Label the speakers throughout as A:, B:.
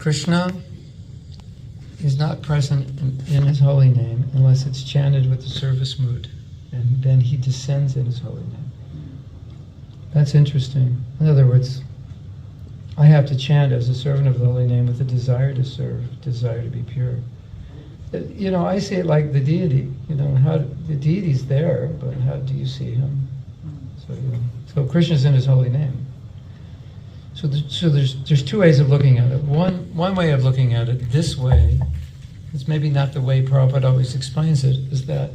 A: Krishna is not present in his holy name unless it's chanted with the service mood, and then he descends in his holy name. That's interesting. In other words, I have to chant as a servant of the holy name with a desire to serve, desire to be pure. You know, I see it like the deity. You know, how the deity's there, but how do you see him? So Krishna's in his holy name. So there's two ways of looking at it. One way of looking at it, this way, it's maybe not the way Prabhupada always explains it, is that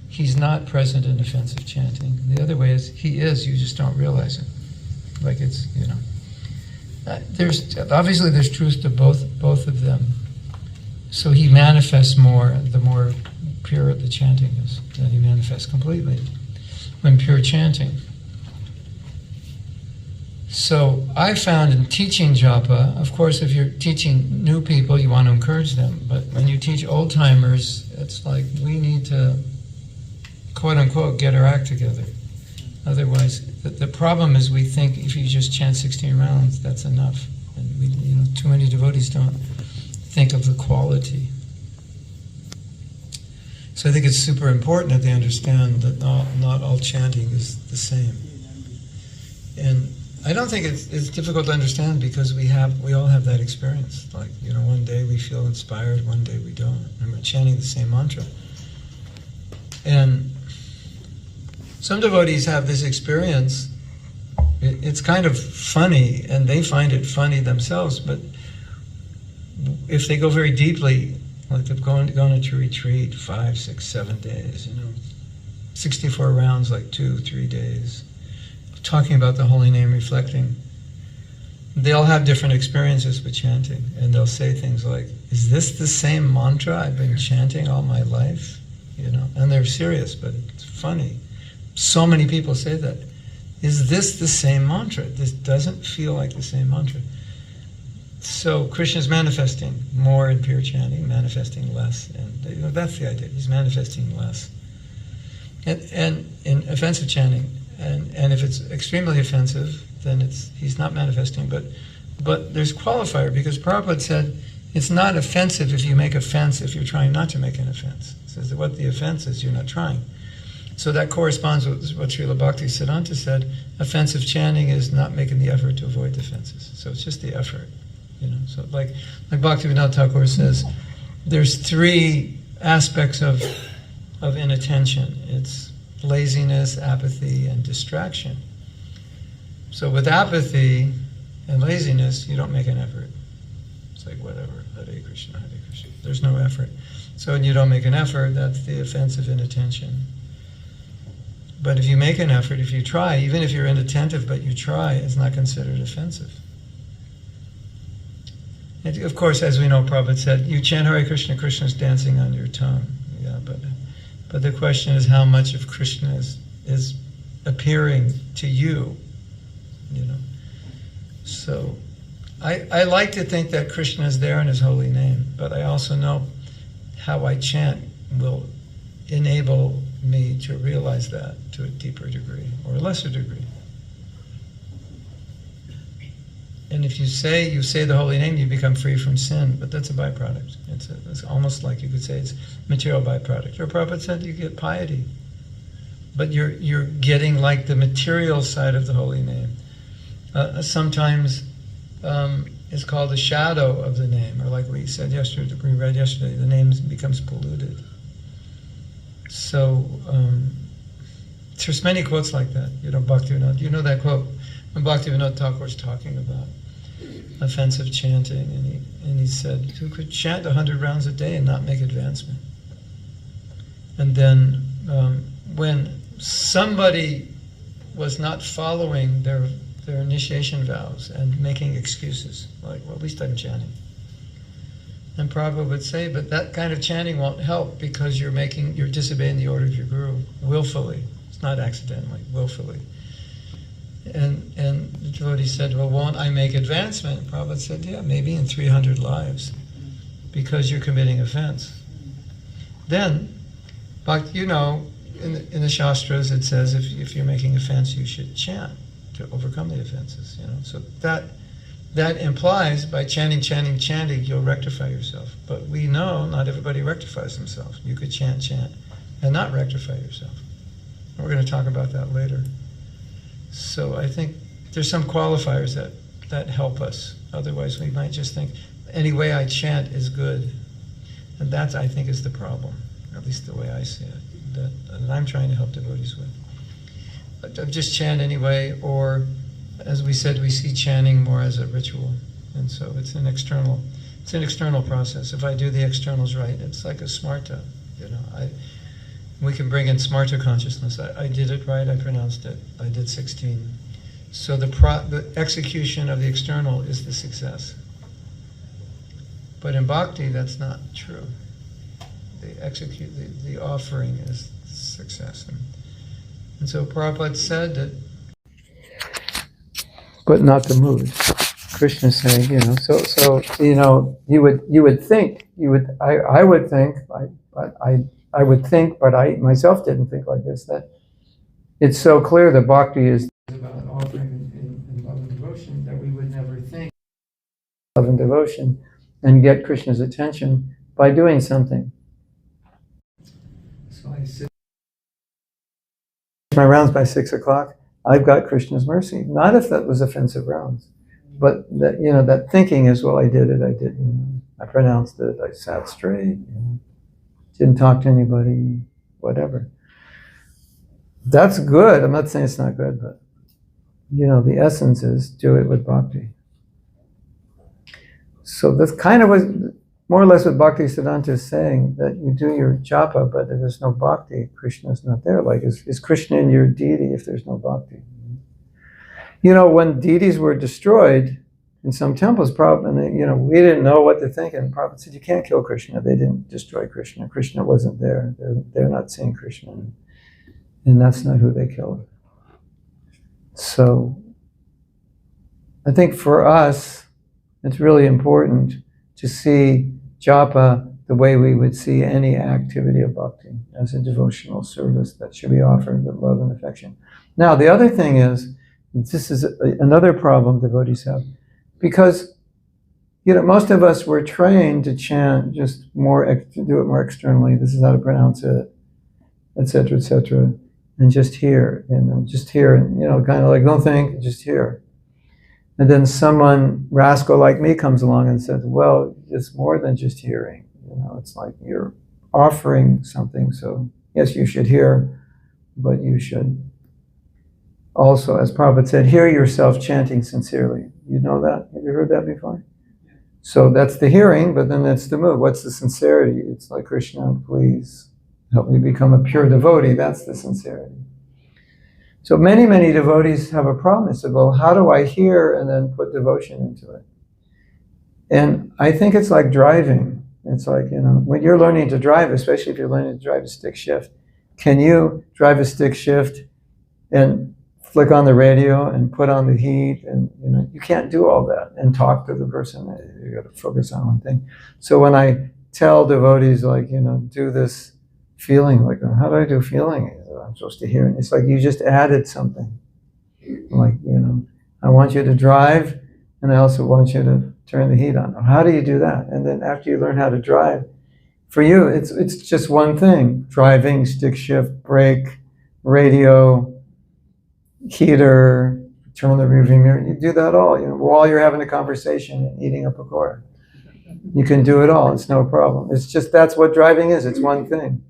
A: he's not present in offensive chanting. The other way is he is, you just don't realize it. Like it's, you know. There's truth to both of them. So he manifests more, the more pure the chanting is. Then he manifests completely when pure chanting. So I found in teaching japa, of course, if you're teaching new people, you want to encourage them. But when you teach old-timers, it's like we need to, quote-unquote, get our act together. Otherwise, the problem is we think if you just chant 16 rounds, that's enough. And we, you know, too many devotees don't think of the quality. So I think it's super important that they understand that not all chanting is the same. And I don't think it's difficult to understand because we all have that experience. Like, you know, one day we feel inspired, one day we don't. And we're chanting the same mantra. And some devotees have this experience. It's kind of funny, and they find it funny themselves, but if they go very deeply, like they've gone into retreat 5, 6, 7 days, you know, 64 rounds, like 2, 3 days, talking about the holy name, reflecting, they'll have different experiences with chanting, and they'll say things like, is this the same mantra I've been chanting all my life? You know, and they're serious, but it's funny. So many people say that. Is this the same mantra? This doesn't feel like the same mantra. So Krishna's manifesting more in pure chanting, manifesting less, and you know, that's the idea. He's manifesting less. And in offensive chanting, and if it's extremely offensive, then he's not manifesting. But there's qualifier, because Prabhupada said it's not offensive if you make offense if you're trying not to make an offense. He says that what the offense is, you're not trying. So that corresponds with what Srila Bhaktisiddhanta said. Offensive chanting is not making the effort to avoid offenses. So it's just the effort. You know, so like Bhaktivinoda Thakur says, there's 3 aspects of inattention. It's laziness, apathy, and distraction. So with apathy and laziness, you don't make an effort. It's like whatever, Hare Krishna, Hare Krishna. There's no effort. So when you don't make an effort, that's the offensive inattention. But if you make an effort, if you try, even if you're inattentive but you try, it's not considered offensive. And of course, as we know, Prabhupada said, you chant Hare Krishna, Krishna's dancing on your tongue. Yeah, but the question is how much of Krishna is appearing to you, you know. So I like to think that Krishna is there in his holy name, but I also know how I chant will enable me to realize that to a deeper degree or a lesser degree. And if you say the holy name, you become free from sin, but that's a byproduct. It's almost like you could say it's material byproduct. Or Prabhupada said you get piety, but you're getting like the material side of the holy name. Sometimes it's called the shadow of the name, or like we read yesterday, the name becomes polluted. So there's many quotes like that. You know, Bhaktivinoda. You know that quote when Bhaktivinoda Thakur was talking about offensive chanting, and he said, "Who could chant 100 rounds a day and not make advancement?" And then when somebody was not following their initiation vows and making excuses, like, well, at least I'm chanting. And Prabhupada would say, but that kind of chanting won't help because you're disobeying the order of your guru willfully. It's not accidentally, willfully. And the devotee said, well, won't I make advancement? Prabhupada said, yeah, maybe in 300 lives, because you're committing offense. Then, but you know, in the Shastras it says if you're making offense, you should chant to overcome the offenses. You know, so that implies by chanting, you'll rectify yourself. But we know not everybody rectifies themselves. You could chant, and not rectify yourself. We're going to talk about that later. So I think there's some qualifiers that help us. Otherwise, we might just think, any way I chant is good. And that, I think, is the problem, at least the way I see it, that I'm trying to help devotees with. Just chant anyway, or, as we said, we see chanting more as a ritual. And so it's an external process. If I do the externals right, it's like a smarta. We can bring in smarta consciousness. I did it right, I pronounced it. I did 16. So the execution of the external is the success. But in bhakti, that's not true. The offering is success. And so Prabhupada said that, but not the mood. Krishna saying, I would think, but I myself didn't think like this, that it's so clear that bhakti is about offering in love and devotion that we would never think love and devotion and get Krishna's attention by doing something. So I sit my rounds by 6 o'clock. I've got Krishna's mercy. Not if that was offensive rounds, but that that thinking is, well, I did it. I pronounced it. I sat straight. Didn't talk to anybody. Whatever. That's good. I'm not saying it's not good, but the essence is do it with bhakti. So that's kind of what, more or less what Bhakti Siddhanta is saying, that you do your japa, but if there's no bhakti, Krishna is not there. Like, is Krishna in your deity if there's no bhakti? When deities were destroyed in some temples, we didn't know what to think, and Prabhupada said, you can't kill Krishna. They didn't destroy Krishna. Krishna wasn't there. They're not seeing Krishna. And that's not who they killed. So I think for us, it's really important to see japa the way we would see any activity of bhakti, as a devotional service that should be offered with love and affection. Now, the other thing is, this is another problem devotees have, because most of us were trained to chant just to do it more externally. This is how to pronounce it, etc., and just hear, and kind of like don't think, just hear. And then someone rascal like me comes along and says, well, it's more than just hearing. It's like you're offering something. So yes, you should hear, but you should also, as Prabhupada said, hear yourself chanting sincerely. You know that? Have you heard that before? So that's the hearing, but then that's the mood. What's the sincerity? It's like, Krishna, please help me become a pure devotee. That's the sincerity. So many, many devotees have a problem. They say, well, how do I hear and then put devotion into it? And I think it's like driving. It's like, when you're learning to drive, especially if you're learning to drive a stick shift, can you drive a stick shift and flick on the radio and put on the heat? And, you can't do all that and talk to the person. You got to focus on one thing. So when I tell devotees, like, do this feeling, like, how do I do feeling? I'm supposed to hear it. It's like you just added something. Like, I want you to drive, and I also want you to turn the heat on. How do you do that? And then after you learn how to drive, for you, it's just one thing. Driving, stick shift, brake, radio, heater, turn on the rearview mirror. You do that all, while you're having a conversation and eating a pakora. You can do it all. It's no problem. It's just, that's what driving is. It's one thing.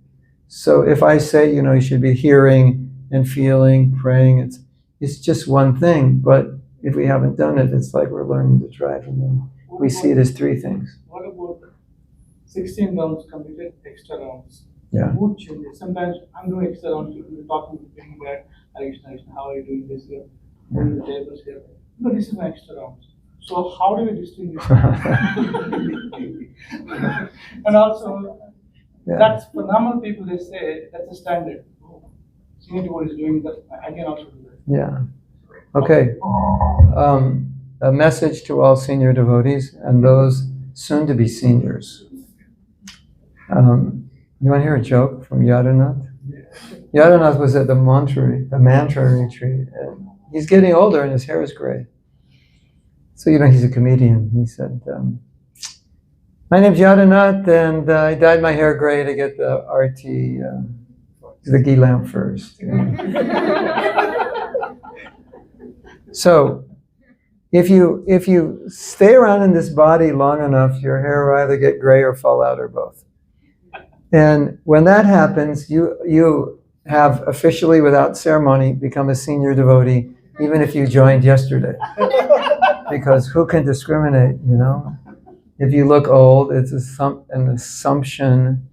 A: So if I say, you should be hearing and feeling, praying, it's just one thing. But if we haven't done it, it's like we're learning to drive, and then we see it as three things.
B: What about 16 rounds completed, extra rounds?
A: Yeah.
B: Mood changes. Sometimes I'm doing extra rounds, you're talking to me that, Krishna, how are you doing this here? The tables here. No, this is my extra rounds. So how do we distinguish? And also, that's for normal people, they say that's a standard. Senior devotee is doing that, I can also do that.
A: Yeah. Okay. A message to all senior devotees and those soon to be seniors. You want to hear a joke from Yadunath? Yadunath was at the mantra retreat, and he's getting older and his hair is gray. So, he's a comedian. He said, my name's Yadanath, and I dyed my hair gray to get the RT, the ghee lamp first. So, if you stay around in this body long enough, your hair will either get gray or fall out or both. And when that happens, you have officially, without ceremony, become a senior devotee, even if you joined yesterday. Because who can discriminate, If you look old, it's an assumption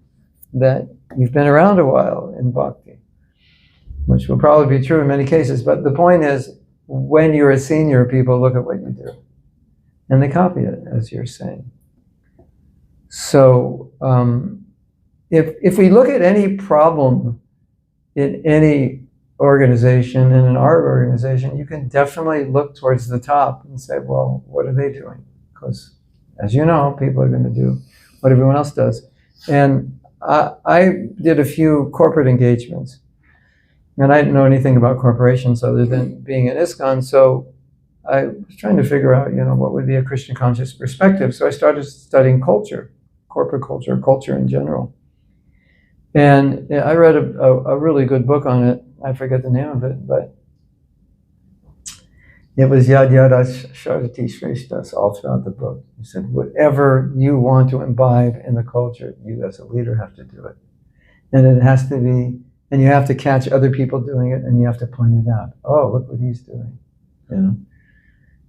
A: that you've been around a while in bhakti, which will probably be true in many cases. But the point is, when you're a senior, people look at what you do, and they copy it, as you're saying. So, if we look at any problem in any organization, in an art organization, you can definitely look towards the top and say, well, what are they doing? Because, as you know, people are going to do what everyone else does. And I did a few corporate engagements, and I didn't know anything about corporations other than being in ISKCON, so I was trying to figure out, what would be a Christian conscious perspective. So I started studying culture, corporate culture, culture in general. And I read a really good book on it. I forget the name of it, but it was Yad Yadas Sharati Shreshtas all throughout the book. He said, whatever you want to imbibe in the culture, you as a leader have to do it. And it has to be, and you have to catch other people doing it, and you have to point it out. Oh, look what he's doing.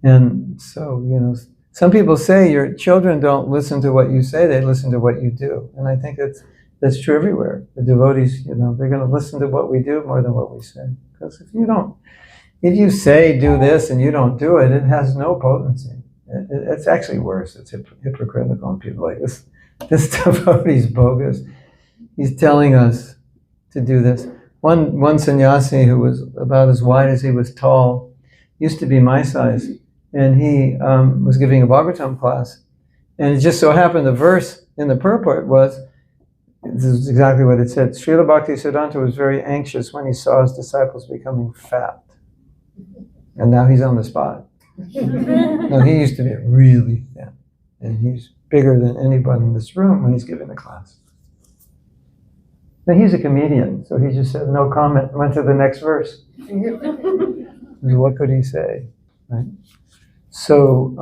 A: And so, some people say your children don't listen to what you say, they listen to what you do. And I think that's true everywhere. The devotees, they're going to listen to what we do more than what we say. Because if you say do this and you don't do it, it has no potency. It's actually worse. It's hypocritical, and people like this. This devotee's bogus. He's telling us to do this. One sannyasi who was about as wide as he was tall used to be my size, and he was giving a Bhagavatam class, and it just so happened the verse in the purport was, this is exactly what it said, Srila Bhaktisiddhanta was very anxious when he saw his disciples becoming fat. And now he's on the spot. No, he used to be really thin, and he's bigger than anybody in this room when he's giving the class. Now he's a comedian, so he just said no comment, went to the next verse. What could he say, right? So,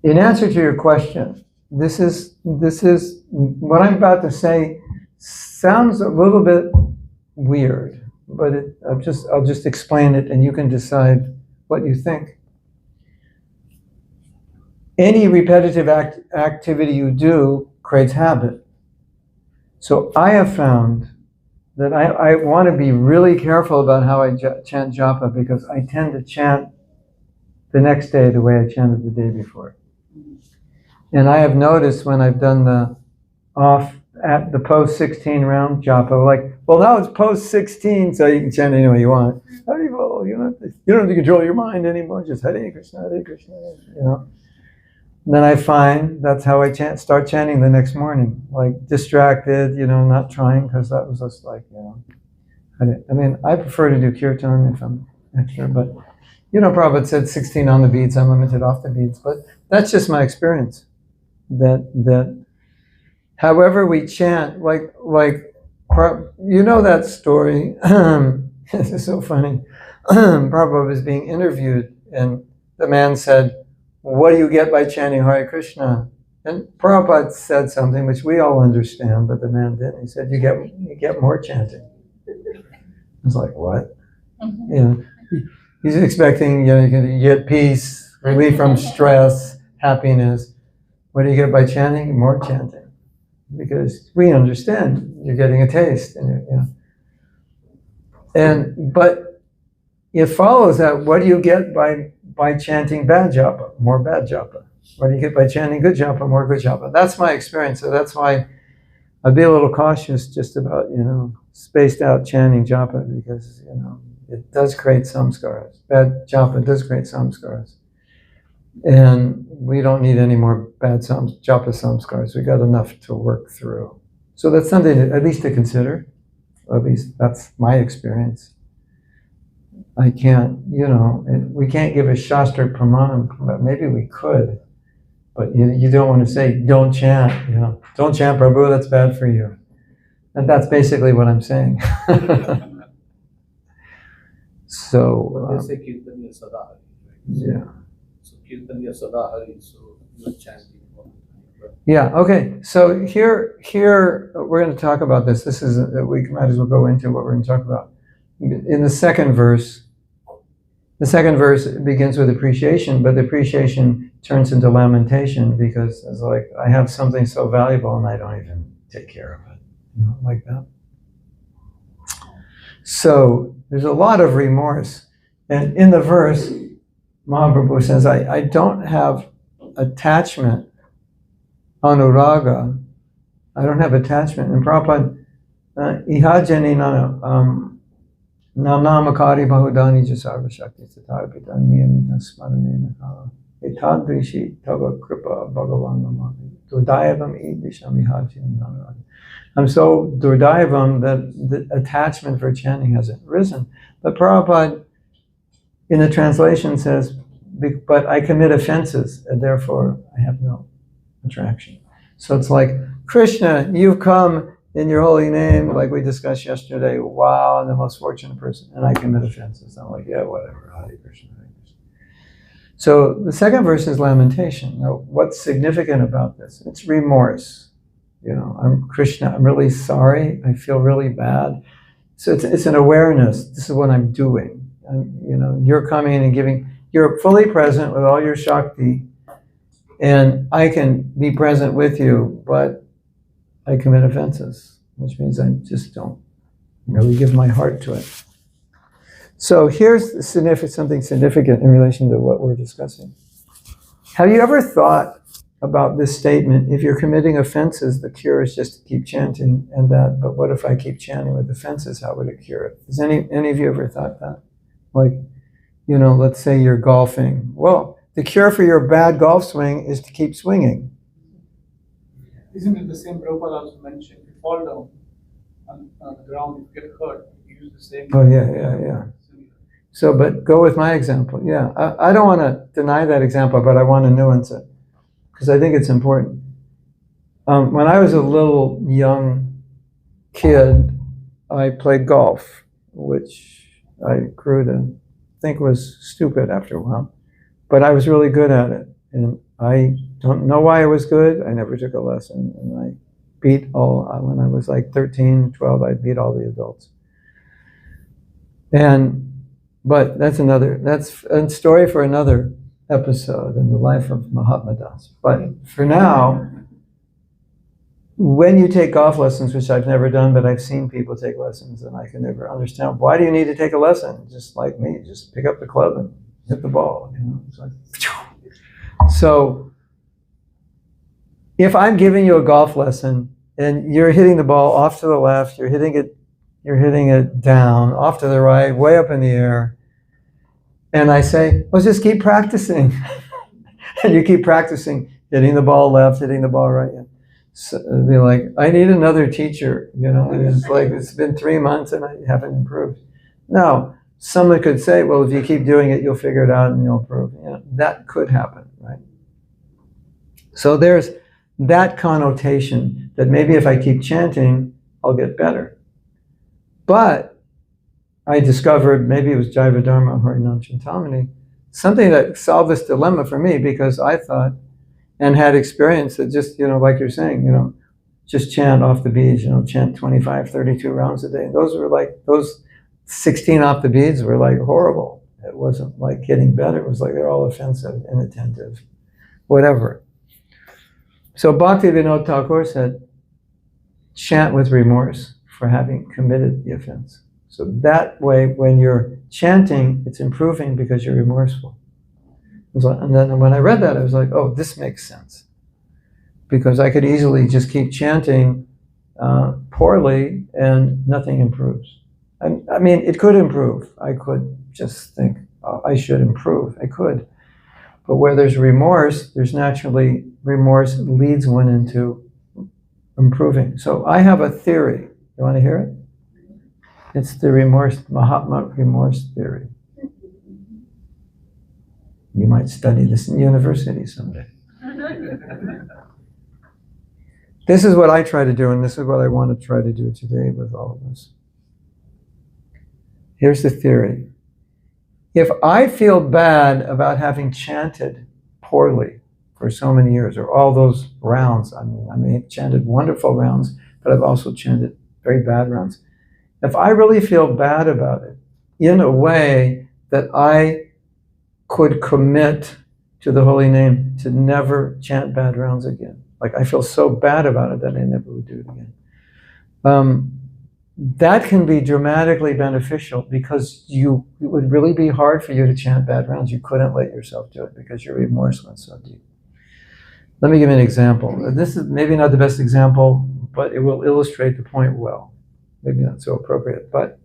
A: in answer to your question, this is what I'm about to say sounds a little bit weird, but I'll just explain it, and you can decide what you think. Any repetitive activity you do creates habit. So I have found that I want to be really careful about how I chant japa, because I tend to chant the next day the way I chanted the day before. And I have noticed when I've done the post 16 round japa, like, well, now it's post 16, so you can chant any way you want. You don't have to control your mind anymore, just Hare Krishna, And then I find that's how I start chanting the next morning, like distracted, not trying, because that was just like, I prefer to do kirtan if I'm extra, but, Prabhupada said 16 on the beats, unlimited off the beats, but that's just my experience. That however we chant, like that story, this is so funny. Prabhupada was being interviewed, and the man said, what do you get by chanting Hare Krishna? And Prabhupada said something which we all understand, but the man didn't. He said, you get more chanting. I was like, what? He's expecting, you get peace, relief from stress, happiness. What do you get by chanting? More chanting. Because we understand you're getting a taste. But it follows that what do you get by chanting bad japa? More bad japa. What do you get by chanting good japa? More good japa. That's my experience. So that's why I'd be a little cautious just about, spaced out chanting japa, because, it does create samskaras. Bad japa does create samskaras. And we don't need any more bad japa samskaras. We got enough to work through. So that's something at least to consider. At least that's my experience. I can't, we can't give a Shastra Pramanam, but maybe we could. But you don't want to say, don't chant, don't chant, Prabhu, that's bad for you. And that's basically what I'm saying. So,
B: But they say Kirtaniya Sadahari, right?
A: yeah.
B: So Kirtaniya Sadahari, so you're chanting all the time.
A: Yeah, okay. So here we're going to talk about this. This is, we might as well go into what we're going to talk about. In the second verse begins with appreciation, but the appreciation turns into lamentation because it's like, I have something so valuable and I don't even take care of it, like that. So there's a lot of remorse. And in the verse, Mahaprabhu says, I don't have attachment, anuraga. I don't have attachment. And Prabhupada, ihajani namakari bahudani jasarva shakti tatarpita niyamita smaranena kala. Etadrishi tava kripa bhagavan namati. Durdayavam idisham ihajani nanaraga. I'm so durdayavam that the attachment for chanting hasn't risen. But Prabhupada, in the translation, says, but I commit offenses, and therefore I have no attraction. So it's like, Krishna, you've come in your holy name, like we discussed yesterday. Wow, I'm the most fortunate person, and I commit offenses. I'm like, yeah, whatever, Hare Krishna, Hare Krishna. So the second verse is lamentation. Now, what's significant about this? It's remorse. I'm Krishna, I'm really sorry, I feel really bad. So it's an awareness, this is what I'm doing. You're coming and giving, you're fully present with all your Shakti, and I can be present with you, but I commit offenses, which means I just don't really give my heart to it. So here's something significant in relation to what we're discussing. Have you ever thought about this statement, if you're committing offenses, the cure is just to keep chanting but what if I keep chanting with offenses, how would it cure it? Has any of you ever thought that? Like, let's say you're golfing. Well, the cure for your bad golf swing is to keep swinging.
B: Isn't it the same Prabhupada also mentioned? If you fall down on the ground, you get hurt, you use the same.
A: Oh, yeah. So, but go with my example. Yeah, I don't want to deny that example, but I want to nuance it, because I think it's important. When I was a little young kid, I played golf, which I grew to think was stupid after a while. But I was really good at it. And I don't know why I was good. I never took a lesson. And I beat when I was like 13, 12, I beat all the adults. But that's a story for another episode in the life of Mahatma Das. But for now, when you take golf lessons, which I've never done, but I've seen people take lessons, and I can never understand, why do you need to take a lesson? Just like me, just pick up the club and hit the ball. It's like, so if I'm giving you a golf lesson and you're hitting the ball off to the left, you're hitting it down, off to the right, way up in the air, and I say, well, just keep practicing. And you keep practicing, hitting the ball left, hitting the ball right. So it'd be like, I need another teacher, it's like, it's been 3 months and I haven't improved. No, someone could say, well, if you keep doing it, you'll figure it out and you'll improve. That could happen, right? So there's that connotation that maybe if I keep chanting, I'll get better. But I discovered, maybe it was Jaiva Dharma Harinam Chintamani, something that solved this dilemma for me, because I thought, and had experience that just, like you're saying, just chant off the beads, chant 25, 32 rounds a day. And those 16 off the beads were like horrible. It wasn't like getting better. It was like they're all offensive, inattentive, whatever. So Bhakti Vinod Thakur said, chant with remorse for having committed the offense. So that way, when you're chanting, it's improving because you're remorseful. And then when I read that, I was like, oh, this makes sense. Because I could easily just keep chanting poorly and nothing improves. I mean, it could improve. I could just think, oh, I should improve. I could. But where there's remorse, there's naturally, remorse leads one into improving. So I have a theory. You want to hear it? It's the Mahatma remorse theory. You might study this in university someday. This is what I try to do, and this is what I want to try to do today with all of us. Here's the theory. If I feel bad about having chanted poorly for so many years, or all those rounds, I may have chanted wonderful rounds, but I've also chanted very bad rounds. If I really feel bad about it, in a way that I could commit to the holy name to never chant bad rounds again, like I feel so bad about it that I never would do it again. That can be dramatically beneficial, because it would really be hard for you to chant bad rounds. You couldn't let yourself do it because your remorse went so deep. Let me give you an example. This is maybe not the best example, but it will illustrate the point well. Maybe not so appropriate, but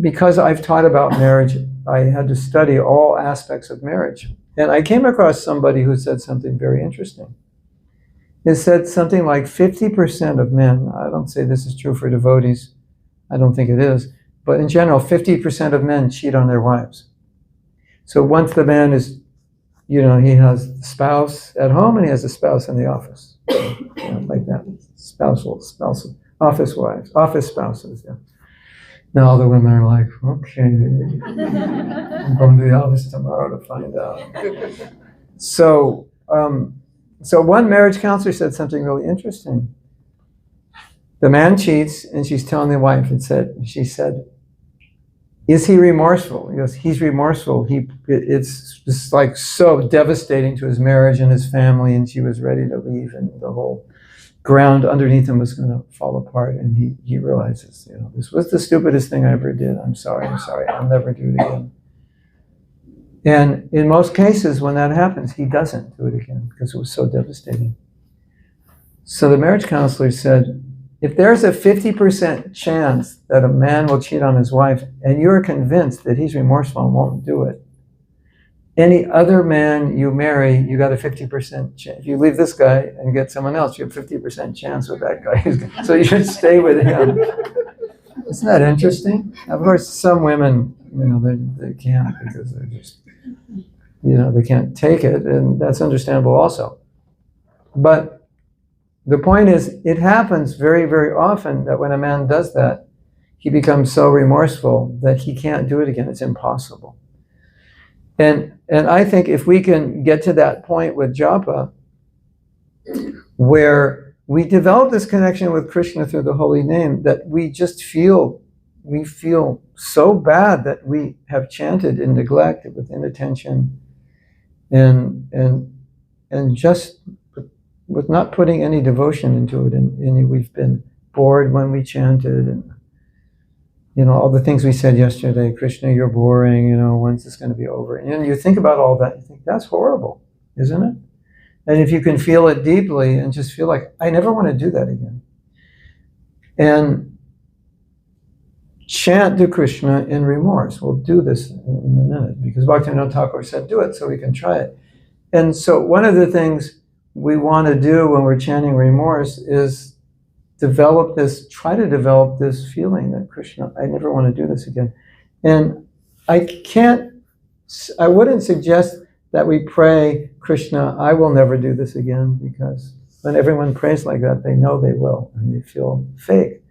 A: because I've taught about marriage, I had to study all aspects of marriage. And I came across somebody who said something very interesting. It said something like 50% of men, I don't say this is true for devotees, I don't think it is, but in general, 50% of men cheat on their wives. So once the man is, he has a spouse at home and he has a spouse in the office. Like that. Spousal, office wives, office spouses, yeah. Now all the women are like, okay, I'm going to the office tomorrow to find out. So one marriage counselor said something really interesting. The man cheats, and she's telling the wife, she said, is he remorseful? He goes, he's remorseful. It's just like so devastating to his marriage and his family, and she was ready to leave, and the whole ground underneath him was going to fall apart, and he realizes, this was the stupidest thing I ever did. I'm sorry, I'll never do it again. And in most cases, when that happens, he doesn't do it again because it was so devastating. So the marriage counselor said, if there's a 50% chance that a man will cheat on his wife, and you're convinced that he's remorseful and won't do it, any other man you marry, you got a 50% chance. If you leave this guy and get someone else, you have 50% chance with that guy. So you should stay with him. Isn't that interesting? Of course, some women, they can't, because they're just, they can't take it, and that's understandable also. But the point is, it happens very, very often that when a man does that, he becomes so remorseful that he can't do it again. It's impossible. And I think if we can get to that point with Japa, where we develop this connection with Krishna through the holy name, that we just feel so bad that we have chanted in neglect, with inattention, and just with not putting any devotion into it, and we've been bored when we chanted, and all the things we said yesterday, Krishna, you're boring, when's this going to be over? And you think about all that, you think, that's horrible, isn't it? And if you can feel it deeply and just feel like, I never want to do that again. And chant to Krishna in remorse. We'll do this in a minute, because Bhaktivinoda Thakur said, do it, so we can try it. And so one of the things we want to do when we're chanting remorse is try to develop this feeling that Krishna, I never want to do this again. And I wouldn't suggest that we pray, Krishna, I will never do this again, because when everyone prays like that, they know they will, and they feel fake.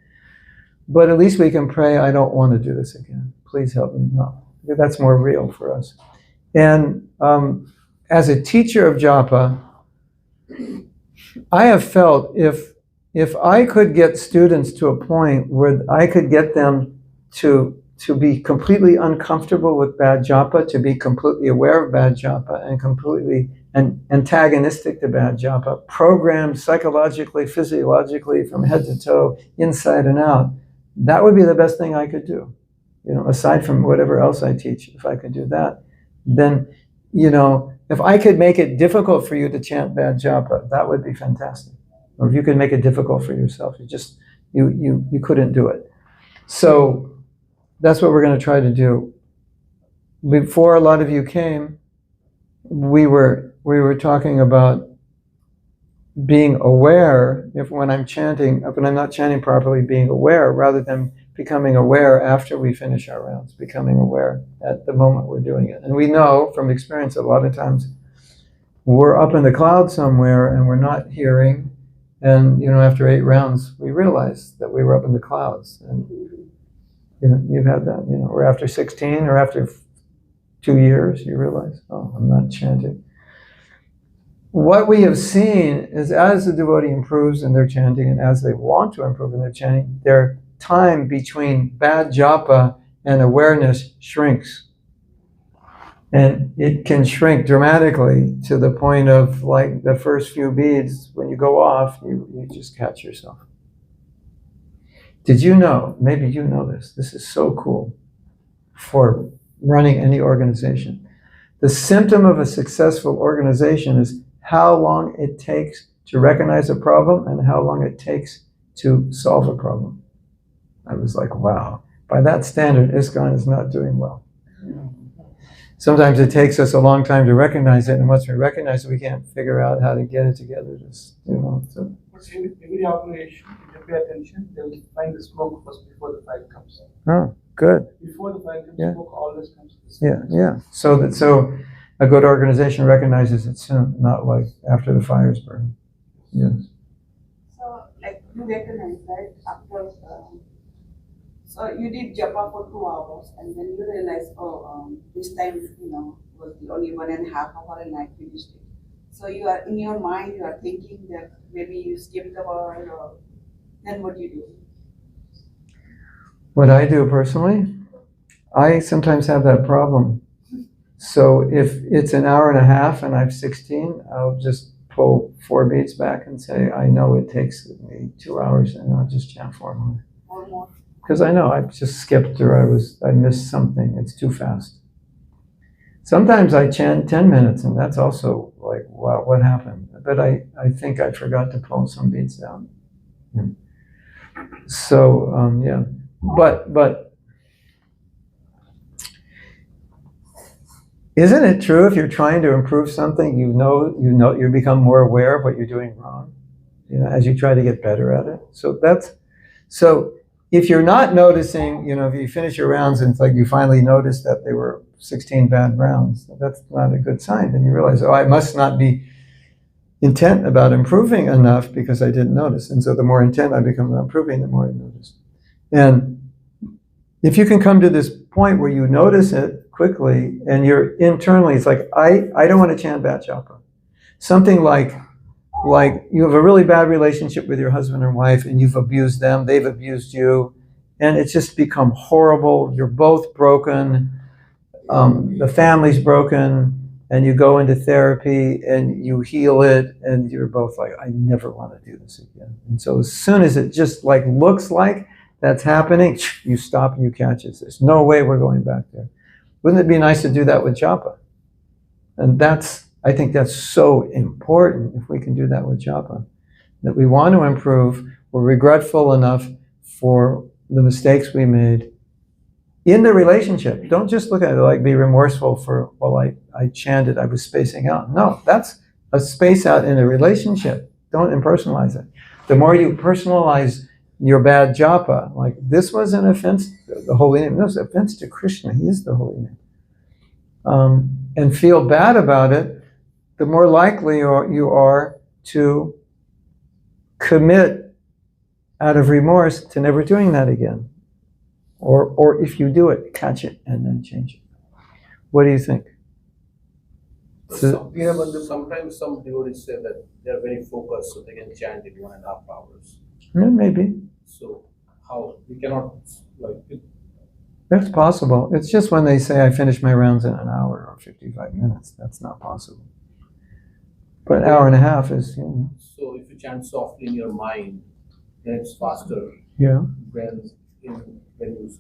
A: But at least we can pray, I don't want to do this again. Please help me. No, that's more real for us. And as a teacher of Japa, I have felt if I could get students to a point where I could get them to be completely uncomfortable with bad japa, to be completely aware of bad japa, and completely antagonistic to bad japa, programmed psychologically, physiologically, from head to toe, inside and out, that would be the best thing I could do. Aside from whatever else I teach, if I could do that, then, if I could make it difficult for you to chant bad japa, that would be fantastic. Or if you could make it difficult for yourself, you couldn't do it. So that's what we're going to try to do. Before a lot of you came, we were talking about being aware, when I'm not chanting properly, being aware rather than becoming aware after we finish our rounds, becoming aware at the moment we're doing it. And we know from experience a lot of times we're up in the clouds somewhere and we're not hearing. And, after 8 rounds, we realize that we were up in the clouds. And, you've had that, or after 16 or after 2 years, you realize, oh, I'm not chanting. What we have seen is as the devotee improves in their chanting and as they want to improve in their chanting, their time between bad japa and awareness shrinks. And it can shrink dramatically to the point of like the first few beads, when you go off, you just catch yourself. Did you know, maybe you know this is so cool for running any organization. The symptom of a successful organization is how long it takes to recognize a problem and how long it takes to solve a problem. I was like, wow, by that standard, ISKCON is not doing well. Sometimes it takes us a long time to recognize it, and once we recognize it, we can't figure out how to get it together. So.
B: Every organization, if you pay attention, they will find the smoke first before the fire comes.
A: Oh, good.
B: Before the fire comes,
A: Yeah.
B: smoke always comes.
A: Yeah. So a good organization recognizes it soon, not like after the fires burn. Yes.
C: So, like you recognize that after, so you did Japa for 2 hours, and then you realize, this time, was the only 1.5 hour, and I finished it. So you are in your mind, you are thinking that maybe you skipped a while, or then what do you do?
A: What I do personally, I sometimes have that problem. So if it's an hour and a half and I have 16, I'll just pull 4 beats back and say, I know it takes me 2 hours, and I'll just chant 4 more.
C: Or more?
A: Because I know I've just skipped or I missed something. It's too fast. Sometimes I chant 10 minutes, and that's also like, wow, what happened? But I think I forgot to pull some beats down. So, yeah. But isn't it true if you're trying to improve something, you become more aware of what you're doing wrong, as you try to get better at it? So if you're not noticing, if you finish your rounds and it's like you finally notice that they were 16 bad rounds, that's not a good sign. Then you realize, I must not be intent about improving enough because I didn't notice. And so the more intent I become about improving, the more I notice. And if you can come to this point where you notice it quickly and you're internally, it's like, I don't want to chant bad japa. Something like you have a really bad relationship with your husband or wife and you've abused them, they've abused you, and it's just become horrible. You're both broken. The family's broken, and you go into therapy and you heal it, and you're both like, I never want to do this again. And so as soon as it just looks like that's happening, you stop and you catch it. There's no way we're going back there. Wouldn't it be nice to do that with japa? And I think that's so important if we can do that with japa. That we want to improve, we're regretful enough for the mistakes we made in the relationship. Don't just look at it like be remorseful for, I chanted, I was spacing out. No, that's a space out in a relationship. Don't impersonalize it. The more you personalize your bad japa, like this was an offense to the holy name. No, it's an offense to Krishna. He is the holy name. And feel bad about it, the more likely you are to commit out of remorse to never doing that again. Or if you do it, catch it and then change it. What do you think?
D: Sometimes some devotees say that they are very focused, so they can chant in 1.5 hours.
A: Yeah, maybe.
D: So how we cannot
A: That's possible. It's just when they say I finish my rounds in an hour or 55 minutes, that's not possible. But an hour and a half is,
D: So if you chant softly in your mind, then it's faster.
A: Yeah.
D: When you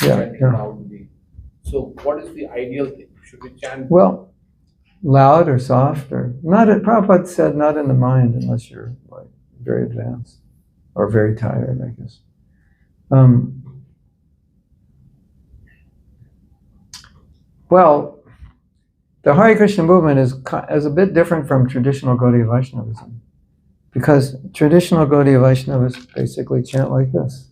A: Yeah,
D: chanting
A: yeah.
D: loudly. So what is the ideal thing? Should we chant?
A: Well, loud or soft or not. Prabhupada said not in the mind unless you're very advanced or very tired, I guess. Well, the Hare Krishna movement is a bit different from traditional Gaudiya Vaishnavism, because traditional Gaudiya Vaishnavas basically chant like this.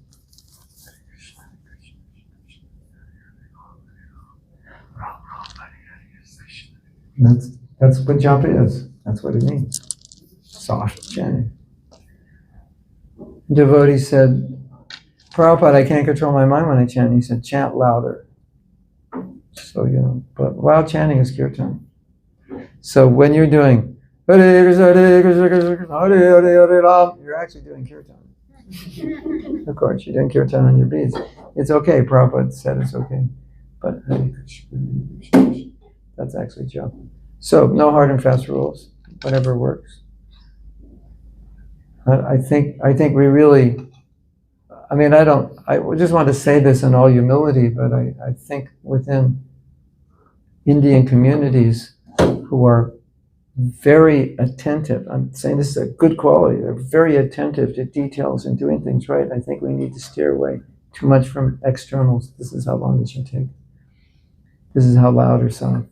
A: That's what japa is. That's what it means. Soft chanting. Devotee said, Prabhupada, I can't control my mind when I chant. He said, chant louder. So, but while chanting is kirtan. So when you're doing, Hare Krishna, Hare Krishna, Krishna Krishna, Hare Hare, Hare Ram, you're actually doing kirtan. Of course, you're doing kirtan on your beads. It's okay, Prabhupada said it's okay. But Hare Krishna, Hare Krishna, Krishna, that's actually japa. So no hard and fast rules, whatever works. I think we really, I just want to say this in all humility, but I think within Indian communities who are very attentive, I'm saying this is a good quality, they're very attentive to details and doing things right. I think we need to steer away too much from externals. This is how long it should take. This is how loud or soft.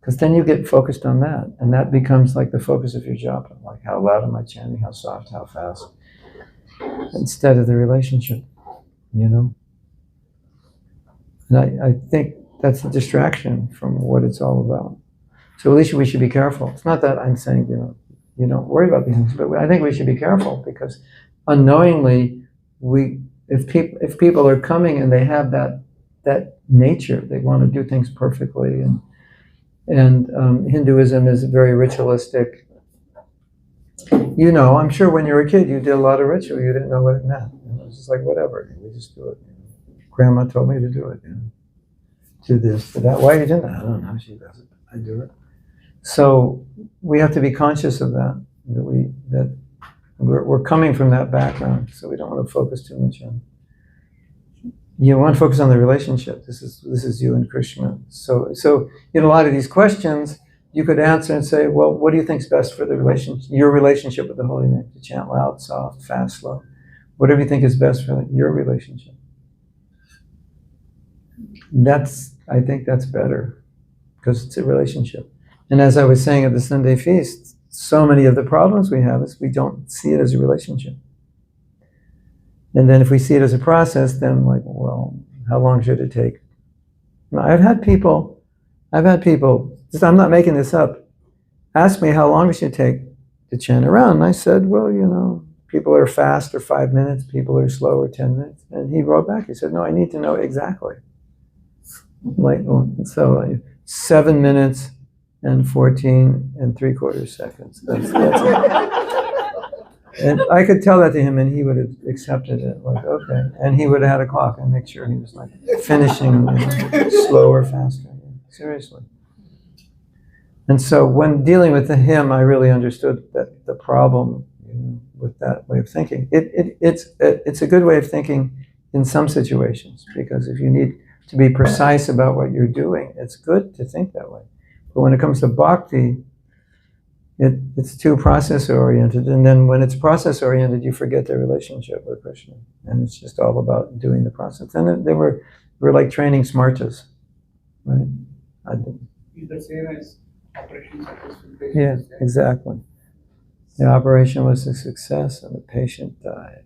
A: Because then you get focused on that, and that becomes like the focus of your japa. Like, how loud am I chanting? How soft? How fast? Instead of the relationship, And I think that's a distraction from what it's all about. So at least we should be careful. It's not that I'm saying, you don't worry about these things, but I think we should be careful because unknowingly, if people are coming and they have that nature, they want to do things perfectly, and Hinduism is very ritualistic. I'm sure when you were a kid, you did a lot of ritual. You didn't know what it meant. It was just like, whatever, we just do it. Grandma told me to do it. Do this, do that. Why are you doing that? I don't know. She does it. I do it. So we have to be conscious of that. That we're coming from that background, so we don't want to focus too much on. You want to focus on the relationship. This is you and Krishna. So in a lot of these questions, you could answer and say, well, what do you think is best for your relationship with the Holy Name? To chant loud, soft, fast, slow. Whatever you think is best for your relationship. I think that's better because it's a relationship. And as I was saying at the Sunday feast, so many of the problems we have is we don't see it as a relationship. And then if we see it as a process, then like, well, how long should it take? I've had people, I'm not making this up, ask me how long it should take to chant around. And I said, well, people are fast or 5 minutes, people are slow or 10 minutes. And he wrote back, he said, no, I need to know exactly. Like, so 7 minutes and 14 3/4 seconds. That's it. And I could tell that to him and he would have accepted it, like, okay. And he would have had a clock and make sure he was like finishing slower, faster. Seriously. And so when dealing with the hymn, I really understood that the problem with that way of thinking. It's a good way of thinking in some situations, because if you need to be precise about what you're doing, it's good to think that way. But when it comes to bhakti, it's too process-oriented, and then when it's process-oriented, you forget the relationship with Krishna, and it's just all about doing the process. And we're like training smartas, right?
B: Is the same as operation successful?
A: Yeah, exactly. The operation was a success, and the patient died.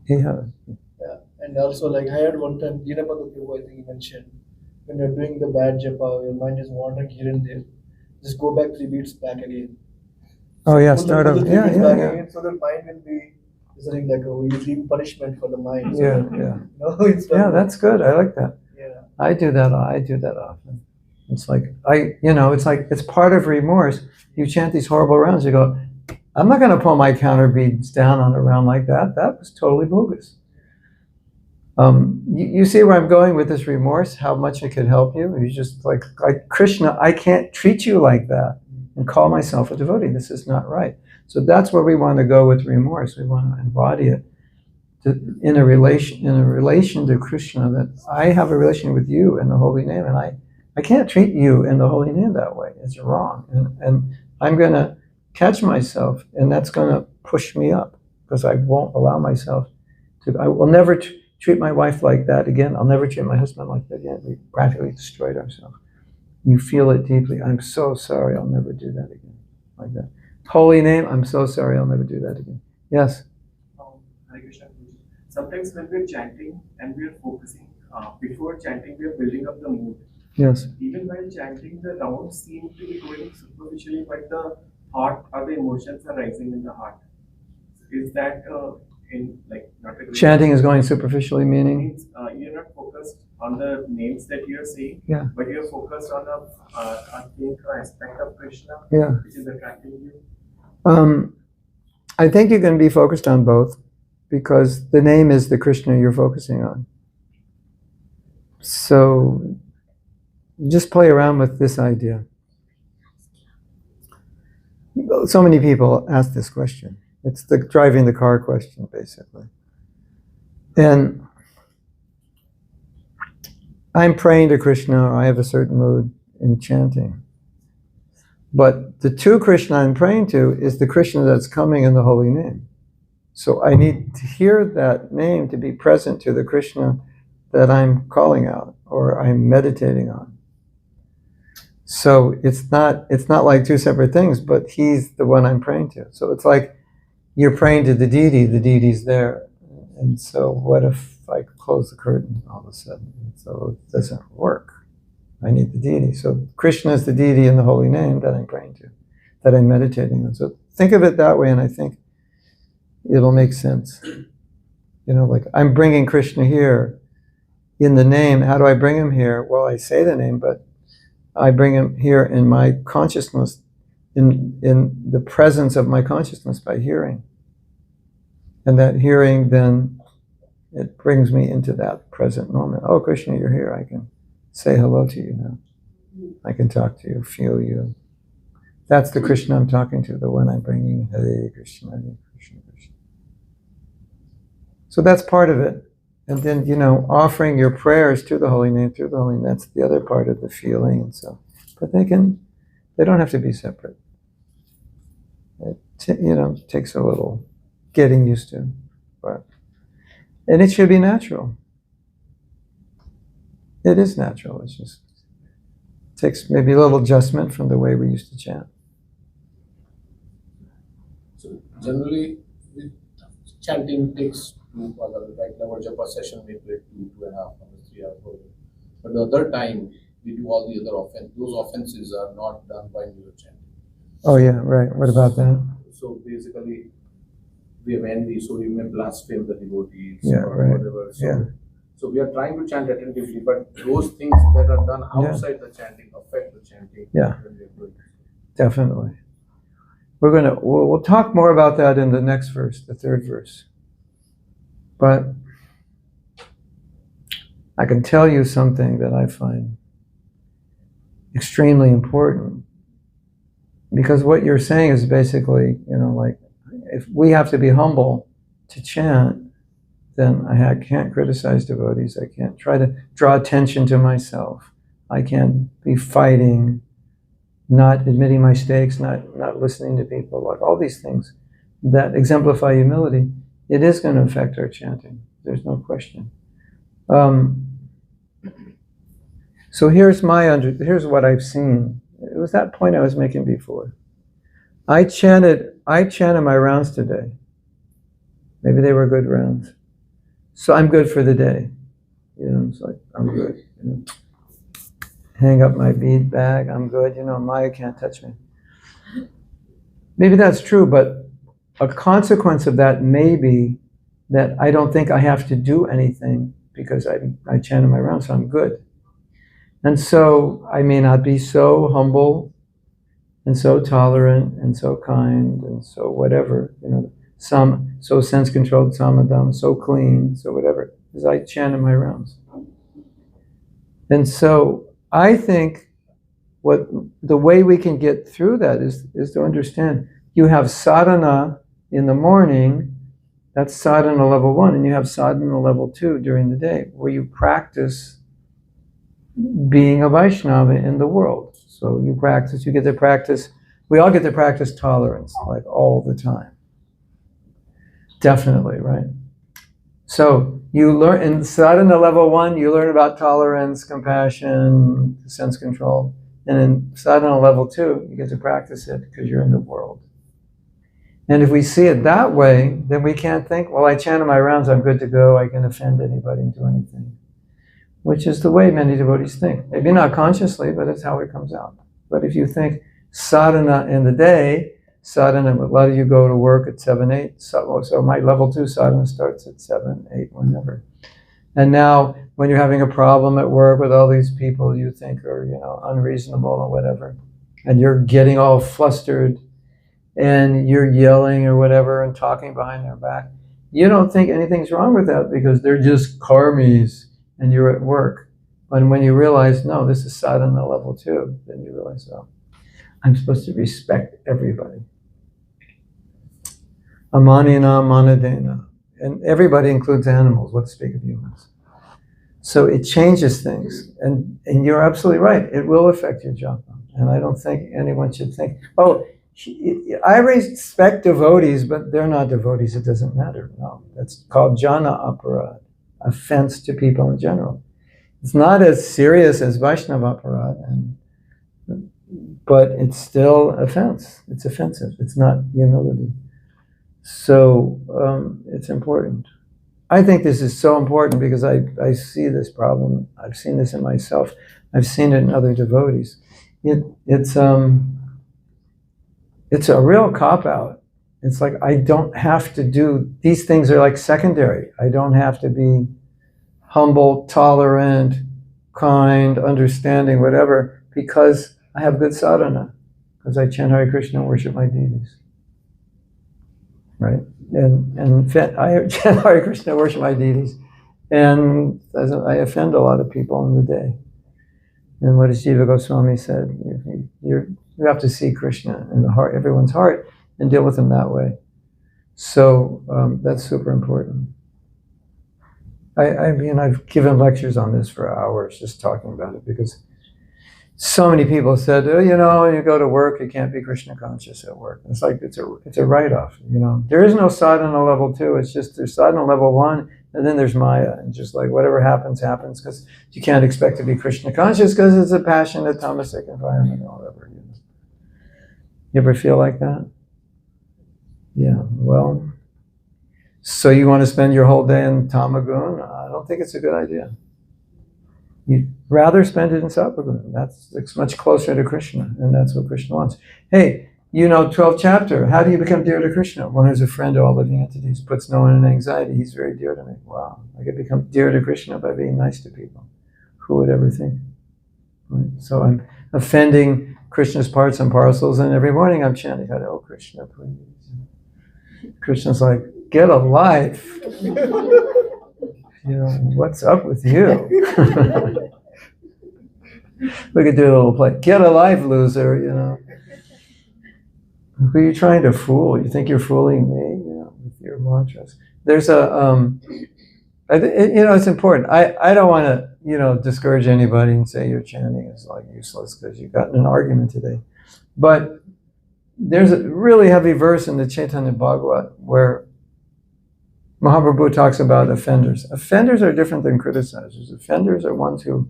A: Yeah.
E: And also, like I had one time, Prabhu, I think he mentioned, when you're doing the bad japa, your mind is wandering here and there. Just go back 3 beats back again.
A: Oh yeah,
E: Pull
A: start
E: the
A: over.
E: 3
A: Yeah,
E: beats
A: yeah,
E: back
A: yeah.
E: again, so the mind will be something like you're giving punishment for the mind. So
A: Yeah,
E: that,
A: yeah.
E: it's
A: Yeah, that's good. I like that.
E: Yeah.
A: I do that often. It's like it's part of remorse. You chant these horrible rounds. You go, I'm not going to pull my counter beads down on a round like that. That was totally bogus. You see where I'm going with this remorse? How much it could help you? You just like Krishna, I can't treat you like that and call myself a devotee. This is not right. So that's where we want to go with remorse. We want to embody it in a relation to Krishna, that I have a relation with you in the holy name, and I can't treat you in the holy name that way. It's wrong, and I'm going to catch myself, and that's going to push me up, because I won't allow myself to. I will never treat my wife like that again. I'll never treat my husband like that again. We practically destroyed ourselves. You feel it deeply. I'm so sorry. I'll never do that again. Like that. Holy name. I'm so sorry. I'll never do that again. Yes.
F: Hare Krishna. Sometimes when we're chanting and we're focusing, before chanting we're building up the mood.
A: Yes.
F: Even while chanting, the rounds seem to be going superficially, but the thought or the emotions are rising in the heart. Is that in like not a great
A: Chanting is going superficially, meaning?
F: means you're not focused on the names that you're saying,
A: Yeah.
F: but you're focused on a I think aspect of Krishna,
A: Yeah.
F: which is attracting you.
A: I think you can be focused on both because the name is the Krishna you're focusing on. So just play around with this idea. So many people ask this question. It's the driving the car question, basically. And I'm praying to Krishna, or I have a certain mood in chanting. But the true Krishna I'm praying to is the Krishna that's coming in the holy name. So I need to hear that name to be present to the Krishna that I'm calling out or I'm meditating on. So it's not like two separate things, but he's the one I'm praying to. So it's like you're praying to the deity's there. And so what if I close the curtain all of a sudden? So it doesn't work. I need the deity. So Krishna is the deity in the holy name that I'm praying to, that I'm meditating on. So think of it that way, and I think it'll make sense. You know, like I'm bringing Krishna here in the name. How do I bring him here? Well, I say the name, but I bring him here in my consciousness, in the presence of my consciousness by hearing. And that hearing then, it brings me into that present moment. Oh, Krishna, you're here. I can say hello to you now. I can talk to you, feel you. That's the Krishna I'm talking to, the one I'm bringing. Hare Krishna, Hare Krishna, Krishna. So that's part of it. And then, you know, offering your prayers to the holy name, through the holy name, that's the other part of the feeling and so. But they don't have to be separate. It, takes a little getting used to. And it should be natural. It is natural. It just takes maybe a little adjustment from the way we used to chant.
D: So generally, chanting takes 2 hours. Right now, our Japa session we play 2.5 hours, 3 hours. 4 hours. But the other time, we do all the other offenses. Those offenses are not done by new chanting.
A: Oh yeah, right. What about that?
D: So basically, we have envy, so we may blaspheme the devotees
A: or
D: whatever. So,
A: yeah.
D: So we are trying to chant attentively, but those things that are done outside the chanting affect the chanting.
A: Yeah. Definitely. We'll talk more about that in the next verse, the 3rd verse. But I can tell you something that I find extremely important. Because what you're saying is basically, like, if we have to be humble to chant, then I can't criticize devotees. I can't try to draw attention to myself. I can't be fighting, not admitting my mistakes, not listening to people, like all these things that exemplify humility. It is going to affect our chanting. There's no question. So here's what I've seen. It was that point I was making before. I chanted my rounds today. Maybe they were good rounds. So I'm good for the day. It's like, I'm good. Hang up my bead bag, I'm good. Maya can't touch me. Maybe that's true, but a consequence of that may be that I don't think I have to do anything because I chanted my rounds, so I'm good. And so I may not be so humble and so tolerant and so kind and so whatever, some so sense-controlled, samadam, so clean, so whatever, as I chanted my rounds. And so I think the way we can get through that is to understand you have sadhana in the morning, that's sadhana level 1, and you have sadhana level 2 during the day, where you practice being a Vaishnava in the world. So you get to practice, we all get to practice tolerance, like all the time. Definitely, right? So you learn, in sadhana level 1, you learn about tolerance, compassion, sense control. And in sadhana level 2, you get to practice it because you're in the world. And if we see it that way, then we can't think, well, I chanted my rounds, I'm good to go, I can offend anybody and do anything. which is the way many devotees think. Maybe not consciously, but it's how it comes out. But if you think sadhana in the day, sadhana, a lot of you go to work at 7, 8, so my level 2 sadhana starts at 7, 8, whenever. And now, when you're having a problem at work with all these people you think are, unreasonable or whatever, and you're getting all flustered, and you're yelling or whatever and talking behind their back, you don't think anything's wrong with that because they're just karmis and you're at work. And when you realize, no, this is sadhana level 2, then you realize, oh, I'm supposed to respect everybody. Amanina manadena. And everybody includes animals, what to speak of humans. So it changes things. And you're absolutely right, it will affect your japa. And I don't think anyone should think, oh, I respect devotees, but they're not devotees, it doesn't matter. No, that's called jana aparad, offense to people in general. It's not as serious as Vaishnava aparad, but it's still offense. It's offensive. It's not humility. So it's important. I think this is so important because I see this problem. I've seen this in myself. I've seen it in other devotees. It's a real cop-out. It's like I don't have to do, these things are like secondary. I don't have to be humble, tolerant, kind, understanding, whatever, because I have good sadhana, because I chant Hare Krishna and worship my deities. Right? And I chant Hare Krishna and worship my deities, and I offend a lot of people in the day. And what does Jiva Goswami said, you have to see Krishna in the heart, everyone's heart, and deal with them that way. So that's super important. I mean, I've given lectures on this for hours, just talking about it, because so many people said, oh, when you go to work, you can't be Krishna conscious at work. It's like it's a write-off. There is no sadhana level 2. It's just there's sadhana level 1, and then there's Maya, and just like whatever happens, happens, because you can't expect to be Krishna conscious because it's a passionate tamasic environment or whatever. You ever feel like that? Yeah, well, so you want to spend your whole day in tamagun? I don't think it's a good idea. You'd rather spend it in sattvagun. It's much closer to Krishna, and that's what Krishna wants. Hey, 12th chapter, how do you become dear to Krishna? One who's a friend to all living entities, puts no one in anxiety. He's very dear to me. Wow, I could become dear to Krishna by being nice to people. Who would ever think? Right? So I'm offending Krishna's parts and parcels, and every morning I'm chanting, oh Krishna, please. Krishna's like, get a life. What's up with you? We could do a little play. Get a life, loser, Who are you trying to fool? You think you're fooling me, with your mantras? There's it's important. I don't want to, discourage anybody and say your chanting is like useless because you got in an argument today. But there's a really heavy verse in the Chaitanya Bhagavat where Mahaprabhu talks about offenders. Offenders are different than criticizers. Offenders are ones who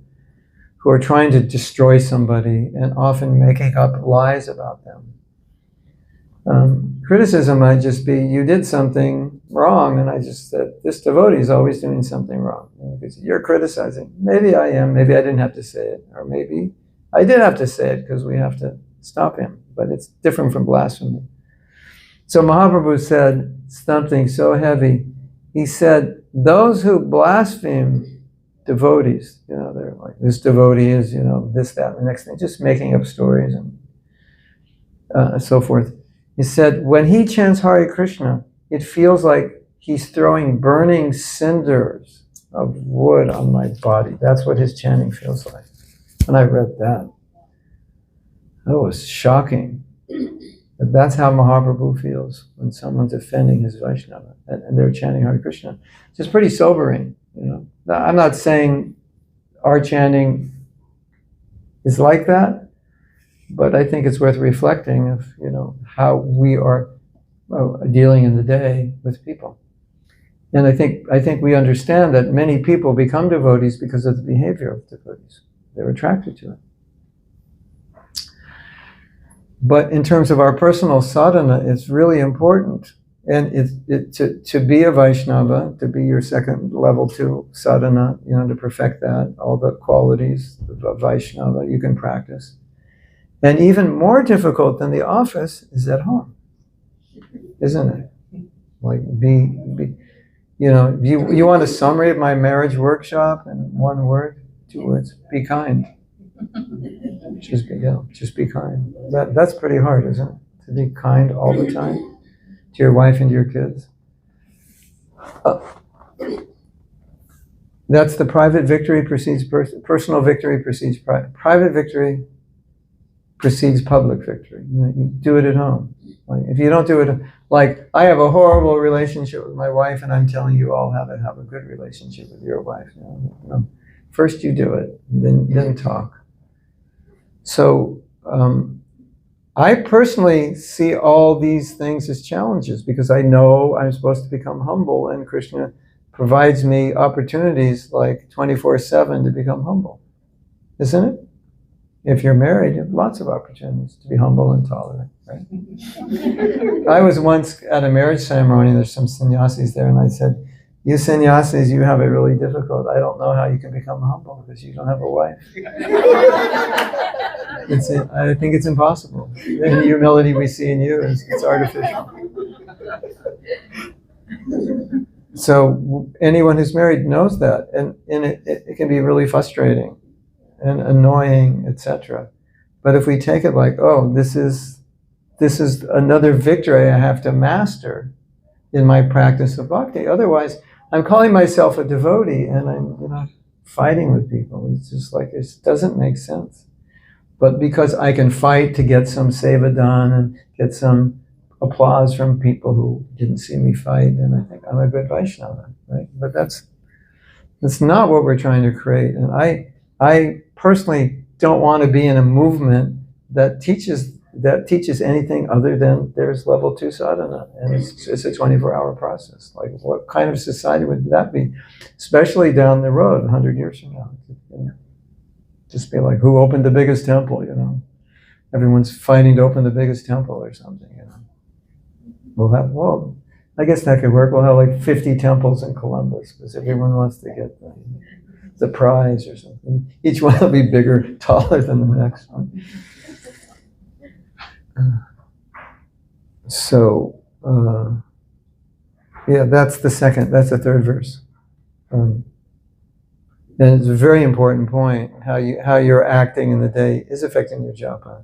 A: are trying to destroy somebody and often making up lies about them. Criticism might just be, you did something wrong, and I just said, this devotee is always doing something wrong. Because you're criticizing. Maybe I am, maybe I didn't have to say it, or maybe I did have to say it because we have to stop him. But it's different from blasphemy. So Mahaprabhu said something so heavy. He said, those who blaspheme devotees, they're like, this devotee is, this, that, and the next thing, just making up stories and so forth. He said, when he chants Hare Krishna, it feels like he's throwing burning cinders of wood on my body. That's what his chanting feels like. And I read that. That was shocking. But that's how Mahaprabhu feels when someone's offending his Vaishnava and they're chanting Hare Krishna. It's just pretty sobering, I'm not saying our chanting is like that, but I think it's worth reflecting of, how we are dealing in the day with people. And I think we understand that many people become devotees because of the behavior of devotees. They're attracted to it. But in terms of our personal sadhana, it's really important And to be a Vaishnava, to be your second level 2 sadhana, to perfect that, all the qualities of a Vaishnava you can practice. And even more difficult than the office is at home, isn't it? Like you want a summary of my marriage workshop in 1 word, 2 words? Be kind. Just be kind. That's pretty hard, isn't it? To be kind all the time to your wife and to your kids. That's the private victory precedes personal victory precedes private victory precedes public victory. You do it at home. Like, if you don't do it, like I have a horrible relationship with my wife, and I'm telling you all how to have a good relationship with your wife. First you do it, then talk. So I personally see all these things as challenges because I know I'm supposed to become humble, and Krishna provides me opportunities like 24/7 to become humble. Isn't it? If you're married, you have lots of opportunities to be humble and tolerant, right? I was once at a marriage ceremony, there's some sannyasis there, and I said, you sannyasis, you have it really difficult. I don't know how you can become humble because you don't have a wife. I think it's impossible. The humility we see in you it's artificial. So anyone who's married knows that, and it can be really frustrating and annoying, etc. But if we take it like, oh, this is another victory I have to master in my practice of bhakti. Otherwise, I'm calling myself a devotee and I'm fighting with people. It's just like it doesn't make sense. But because I can fight to get some seva done and get some applause from people who didn't see me fight, then I think I'm a good Vaishnava, right? But that's not what we're trying to create. And I personally don't want to be in a movement that teaches anything other than there's level 2 sadhana, and it's a 24-hour process. Like, what kind of society would that be? Especially down the road, 100 years from now. Just be like, who opened the biggest temple, Everyone's fighting to open the biggest temple or something, Well, I guess that could work. We'll have like 50 temples in Columbus because everyone wants to get the prize or something. Each one will be bigger, taller than the next one. That's the third verse. And it's a very important point, how you're acting in the day is affecting your japa.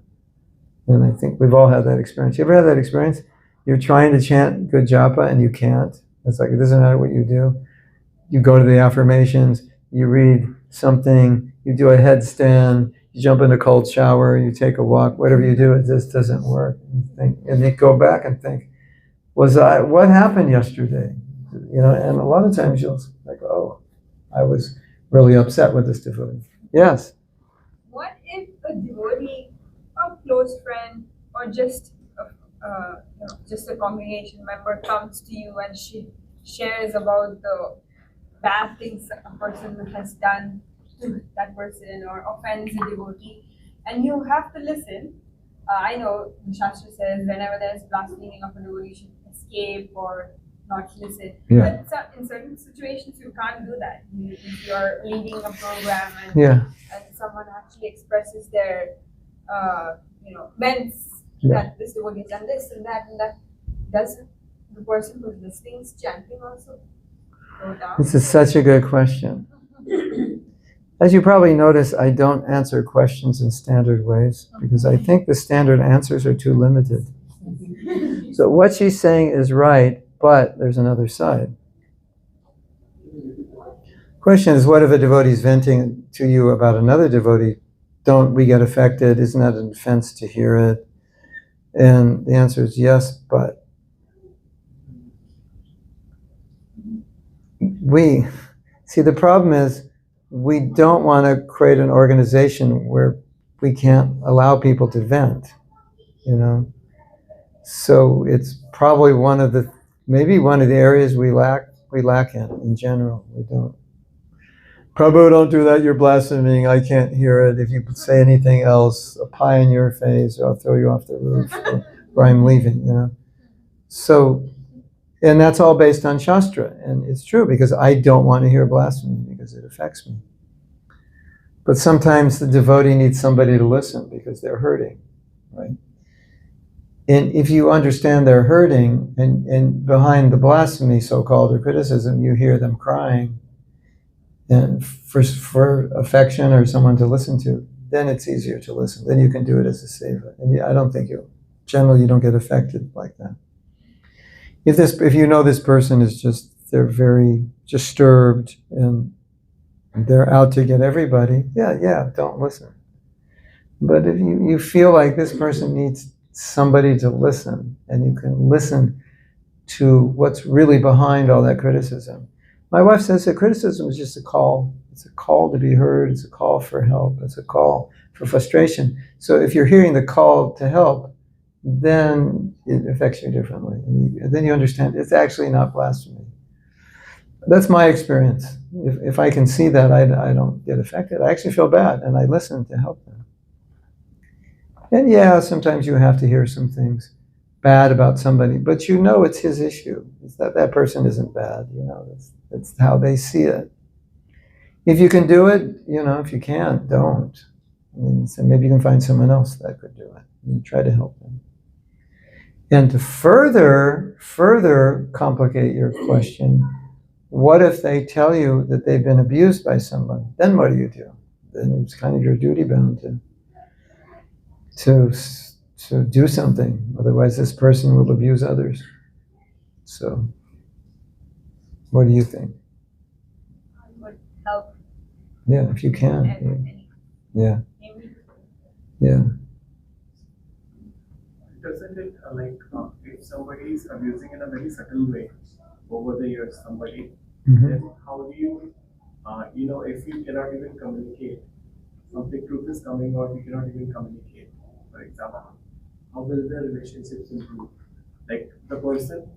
A: And I think we've all had that experience. You ever had that experience? You're trying to chant good japa and you can't. It's like, it doesn't matter what you do. You go to the affirmations, you read something, you do a headstand, you jump in a cold shower, you take a walk, whatever you do, it just doesn't work. And you go back and think, what happened yesterday? And a lot of times you'll like, oh, I was really upset with this devotee. Yes?
G: What if a devotee, a close friend, or just a congregation member comes to you and she shares about the bad things a person has done to that person or offends a devotee, and you have to listen? I know the Shastra says whenever there's blaspheming of a devotee, you should escape or not listen.
A: Yeah.
G: But in certain situations, you can't do that. If you're leading a program and someone actually expresses their, vents that this devotee has done this and that, does the person who's listening is chanting also go down?
A: This is such a good question. As you probably notice, I don't answer questions in standard ways because I think the standard answers are too limited. So what she's saying is right, but there's another side. Question is, what if a devotee is venting to you about another devotee? Don't we get affected? Isn't that an offense to hear it? And the answer is yes, but the problem is we don't want to create an organization where we can't allow people to vent, So it's probably one of the areas we lack in general. We don't. Prabhu, don't do that, you're blaspheming, I can't hear it. If you say anything else, a pie in your face, or I'll throw you off the roof, or I'm leaving, So And that's all based on Shastra. And it's true because I don't want to hear blasphemy because it affects me. But sometimes the devotee needs somebody to listen because they're hurting, right? And if you understand they're hurting, and behind the blasphemy, so-called, or criticism, you hear them crying, and for affection or someone to listen to, then it's easier to listen. Then you can do it as a seva. And I don't think generally you don't get affected like that. If you know this person is they're very disturbed and they're out to get everybody, yeah, don't listen. But if you feel like this person needs somebody to listen, and you can listen to what's really behind all that criticism. My wife says that criticism is just a call. It's a call to be heard. It's a call for help. It's a call for frustration. So if you're hearing the call to help, then it affects you differently. And then you understand it's actually not blasphemy. That's my experience. If I can see that, I don't get affected. I actually feel bad, and I listen to help them. And yeah, sometimes you have to hear some things bad about somebody, but you know it's his issue. It's that person isn't bad. You know, it's how they see it. If you can do it, if you can't, don't. So maybe you can find someone else that could do it. And try to help them. And to further complicate your question, what if they tell you that they've been abused by someone? Then what do? Then it's kind of your duty bound to do something. Otherwise, this person will abuse others. So, what do you think?
G: I would help.
A: Yeah, if you can. Yeah.
F: Doesn't it if somebody is abusing in a very subtle way over the years, then how do you, if you cannot even communicate, something truth is coming out, you cannot even communicate, for example, how will the relationships improve? Like the person,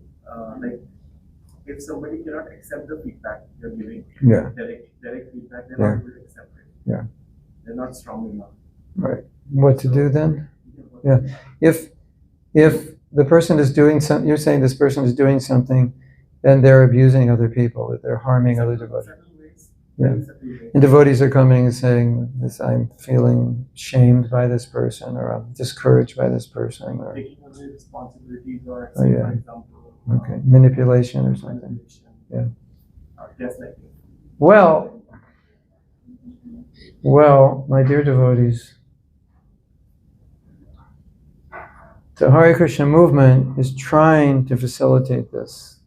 F: if somebody cannot accept the feedback you're giving, direct feedback, they're not able to accept it.
A: Yeah.
F: They're not strong enough.
A: Right. What to do then? Yeah. If the person is doing something, you're saying this person is doing something, then they're abusing other people, that they're harming other devotees. Yeah. And devotees are coming and saying, I'm feeling shamed by this person, or I'm discouraged by this person, or
F: taking away responsibilities, or
A: for example, manipulation or something. Yeah.
F: Just like it.
A: Well, my dear devotees, the Hare Krishna movement is trying to facilitate this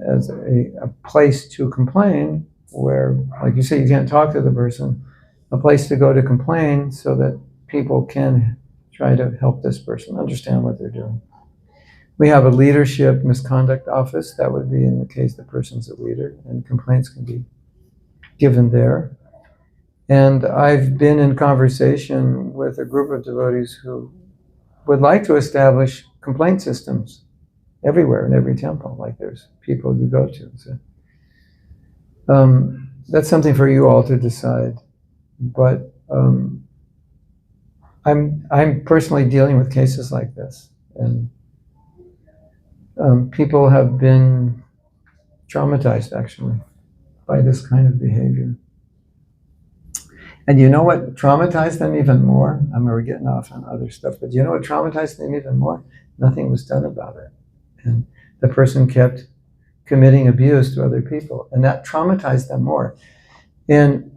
A: as a place to complain, where, like you say, you can't talk to the person, a place to go to complain so that people can try to help this person understand what they're doing. We have a leadership misconduct office. That would be in the case the person's a leader, and complaints can be given there. And I've been in conversation with a group of devotees who would like to establish complaint systems everywhere in every temple, like there's people you go to. So, that's something for you all to decide. But I'm personally dealing with cases like this, and people have been traumatized actually by this kind of behavior. And you know what traumatized them even more? I mean, we're getting off on other stuff, but you know what traumatized them even more? Nothing was done about it. And the person kept committing abuse to other people, and that traumatized them more. And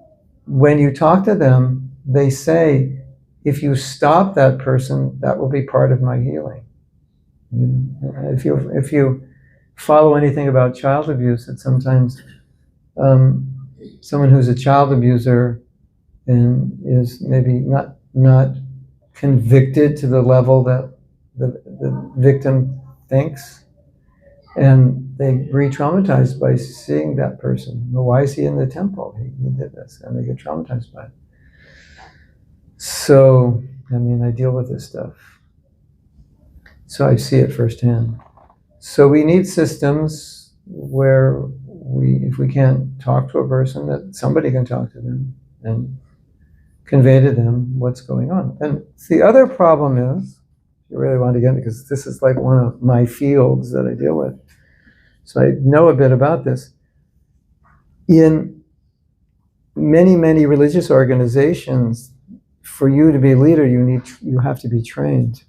A: when you talk to them, they say, if you stop that person, that will be part of my healing. If you follow anything about child abuse, that sometimes someone who's a child abuser and is maybe not convicted to the level that the victim thinks, and they re-traumatized by seeing that person. Well, why is he in the temple? He did this, and they get traumatized by it. So, I mean, I deal with this stuff. So I see it firsthand. So we need systems where if we can't talk to a person, that somebody can talk to them and convey to them what's going on. And the other problem is, you really want to get, because this is like one of my fields that I deal with, so I know a bit about this. In many, many religious organizations, for you to be a leader, you have to be trained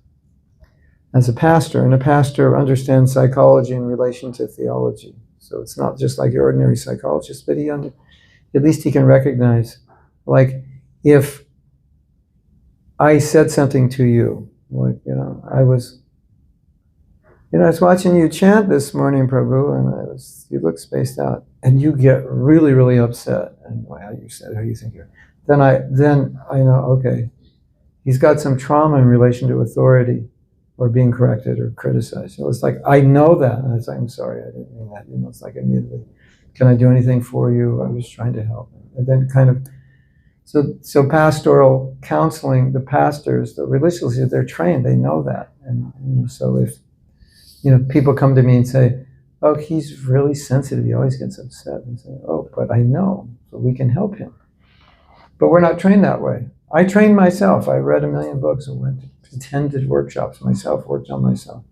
A: as a pastor, and a pastor understands psychology in relation to theology. So it's not just like your ordinary psychologist, but at least he can recognize, like, if I said something to you, like, I was watching you chant this morning, Prabhu, and you look spaced out, and you get really, really upset, and how you think you're, then I know, okay, he's got some trauma in relation to authority, or being corrected or criticized. So it's like, I know that, and I was like, I'm sorry, I didn't mean that. It's like immediately, can I do anything for you? I was trying to help. And then kind of, so pastoral counseling, the pastors, the religious leaders, they're trained, they know that. And so if, people come to me and say, oh, he's really sensitive, he always gets upset, and say, oh, but I know, so we can help him. But we're not trained that way. I trained myself. I read 1 million books and attended workshops myself, worked on myself.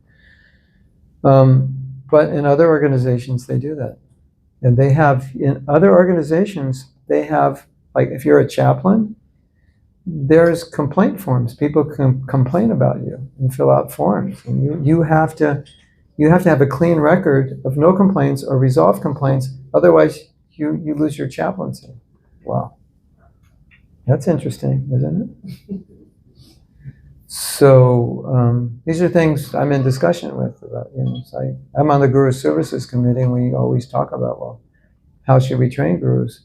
A: But in other organizations, they do that. And in other organizations, they have, like, if you're a chaplain, there's complaint forms. People can complain about you and fill out forms. And you have to have a clean record of no complaints or resolve complaints. Otherwise, you lose your chaplaincy. Wow. That's interesting, isn't it? So these are things I'm in discussion with about. So I'm on the Guru Services Committee, and we always talk about, well, how should we train gurus?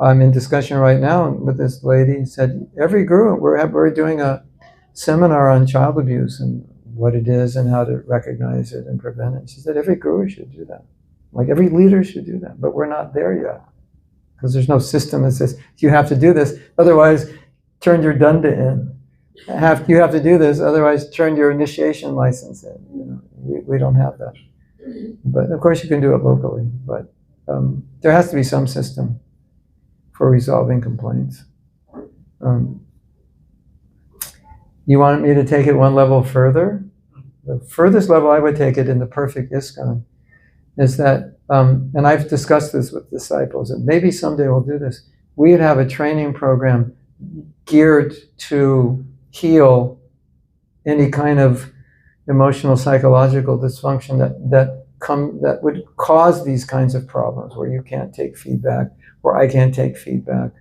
A: I'm in discussion right now with this lady. Said every guru, we're doing a seminar on child abuse and what it is and how to recognize it and prevent it. She said every guru should do that, like every leader should do that, but we're not there yet. Because there's no system that says, you have to do this, otherwise turn your danda in. You have to do this, otherwise turn your initiation license in. We don't have that. But of course you can do it locally, but there has to be some system for resolving complaints. You want me to take it one level further? The furthest level I would take it in the perfect ISKCON is that, and I've discussed this with disciples, and maybe someday we'll do this, we'd have a training program geared to heal any kind of emotional, psychological dysfunction that would cause these kinds of problems, where you can't take feedback, where I can't take feedback,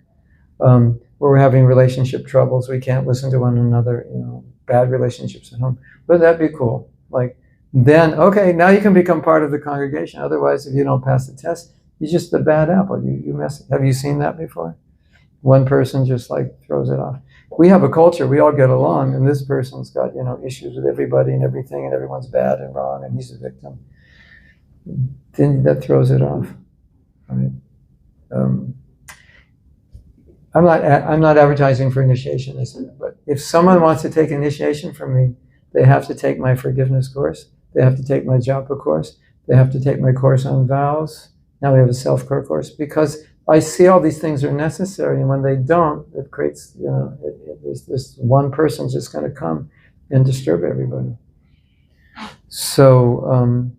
A: where we're having relationship troubles, we can't listen to one another, bad relationships at home. But that'd be cool. Like, then, okay, now you can become part of the congregation. Otherwise, if you don't pass the test, you're just a bad apple. You mess it. Have you seen that before? One person just like throws it off. We have a culture, we all get along, and this person's got, issues with everybody and everything, and everyone's bad and wrong, and he's a victim. Then that throws it off. Right? I'm not advertising for initiation, but if someone wants to take initiation from me, they have to take my forgiveness course. They have to take my Japa course. They have to take my course on vows. Now we have a self-care course, because I see all these things are necessary, and when they don't, it creates, there's this one person just going to come and disturb everybody. So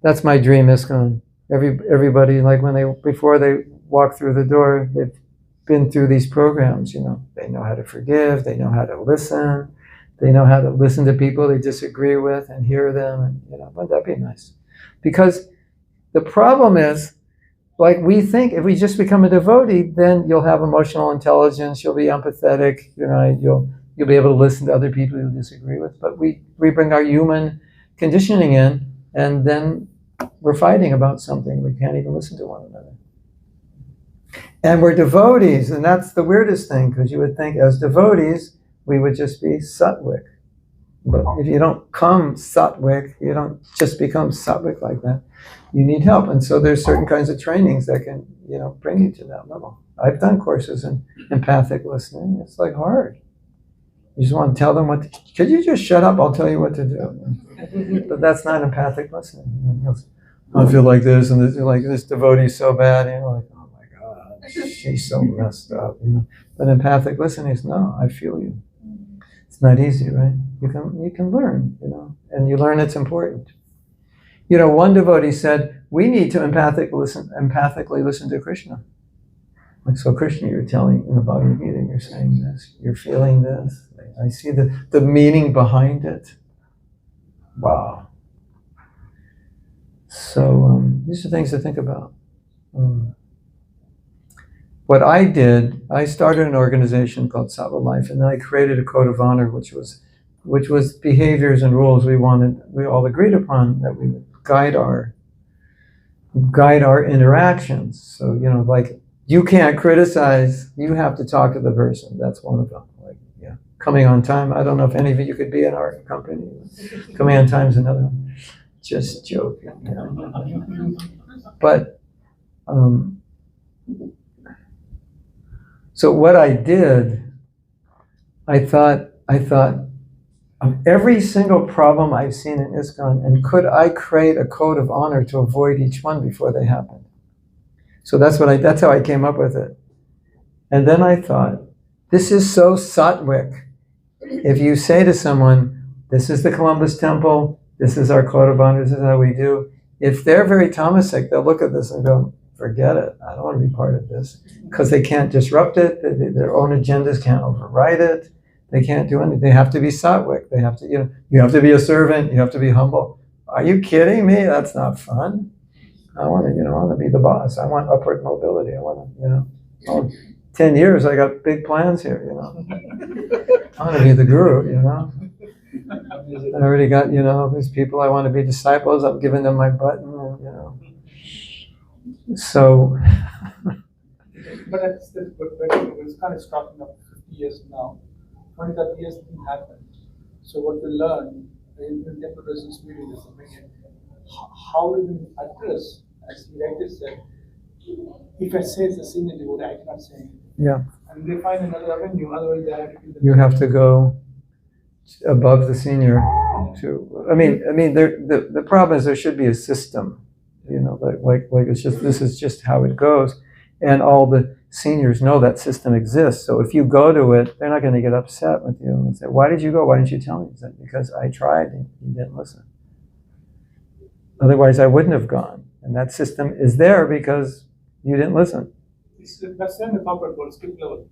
A: that's my dream ISKCON. Everybody, like before they walk through the door, they've been through these programs. They know how to forgive. They know how to listen. They know how to listen to people they disagree with and hear them, and wouldn't that be nice? Because the problem is, like, we think if we just become a devotee, then you'll have emotional intelligence, you'll be empathetic, you'll be able to listen to other people you disagree with. But we bring our human conditioning in, and then we're fighting about something. We can't even listen to one another. And we're devotees, and that's the weirdest thing, because you would think as devotees, we would just be sattvic. But if you don't come sattvic, you don't just become sattvic like that. You need help. And so there's certain kinds of trainings that can, bring you to that level. I've done courses in empathic listening. It's like hard. You just want to tell them could you just shut up? I'll tell you what to do. But that's not empathic listening. I feel like this, and this devotee's so bad, like, oh my God, she's so messed up, But empathic listening is, no, I feel you. It's not easy, right? You can learn, and you learn it's important. You know, one devotee said, we need to empathically listen to Krishna. Like, so Krishna, you're telling in the Bhagavad Gita, you're saying this, you're feeling this. I see the meaning behind it. Wow. So these are things to think about. What I did, I started an organization called Sattva Life, and then I created a code of honor, which was behaviors and rules we all agreed upon that we would guide our interactions. So, you know, like, you can't criticize, you have to talk to the person. That's one of them. Like, yeah, coming on time. I don't know if any of you could be in our company. Coming on time is another one. Just joking. You know? But so what I did, I thought of every single problem I've seen in ISKCON, and could I create a code of honor to avoid each one before they happened? So that's how I came up with it. And then I thought, this is so sattvic. If you say to someone, this is the Columbus Temple, this is our code of honor, this is how we do. If they're very tamasic, they'll look at this and go, forget it. I don't want to be part of this. Because they can't disrupt it. Their own agendas can't override it. They can't do anything. They have to be sattvic. They have to, you have to be a servant. You have to be humble. Are you kidding me? That's not fun. I want to be the boss. I want upward mobility. I want to, 10 years, I got big plans here, I want to be the guru, I already got, these people I want to be disciples. I'm giving them my button, So.
B: But it's kind of starting up 50 years now. 20, 30 years didn't happen. So what we learn in temple presence meeting is how we will address, as you rightly said, if I say it's a senior devotee, I cannot say anything.
A: Yeah.
B: And they find another avenue, otherwise they have to do the
A: You have to go above the senior to, the problem is there should be a system, like it's just, this is just how it goes. And all the seniors know that system exists. So if you go to it, they're not going to get upset with you and say, why did you go? Why didn't you tell me? Said, because I tried and you didn't listen. Otherwise, I wouldn't have gone. And that system is there because you didn't listen.
B: It's the same in corporate world, skip level.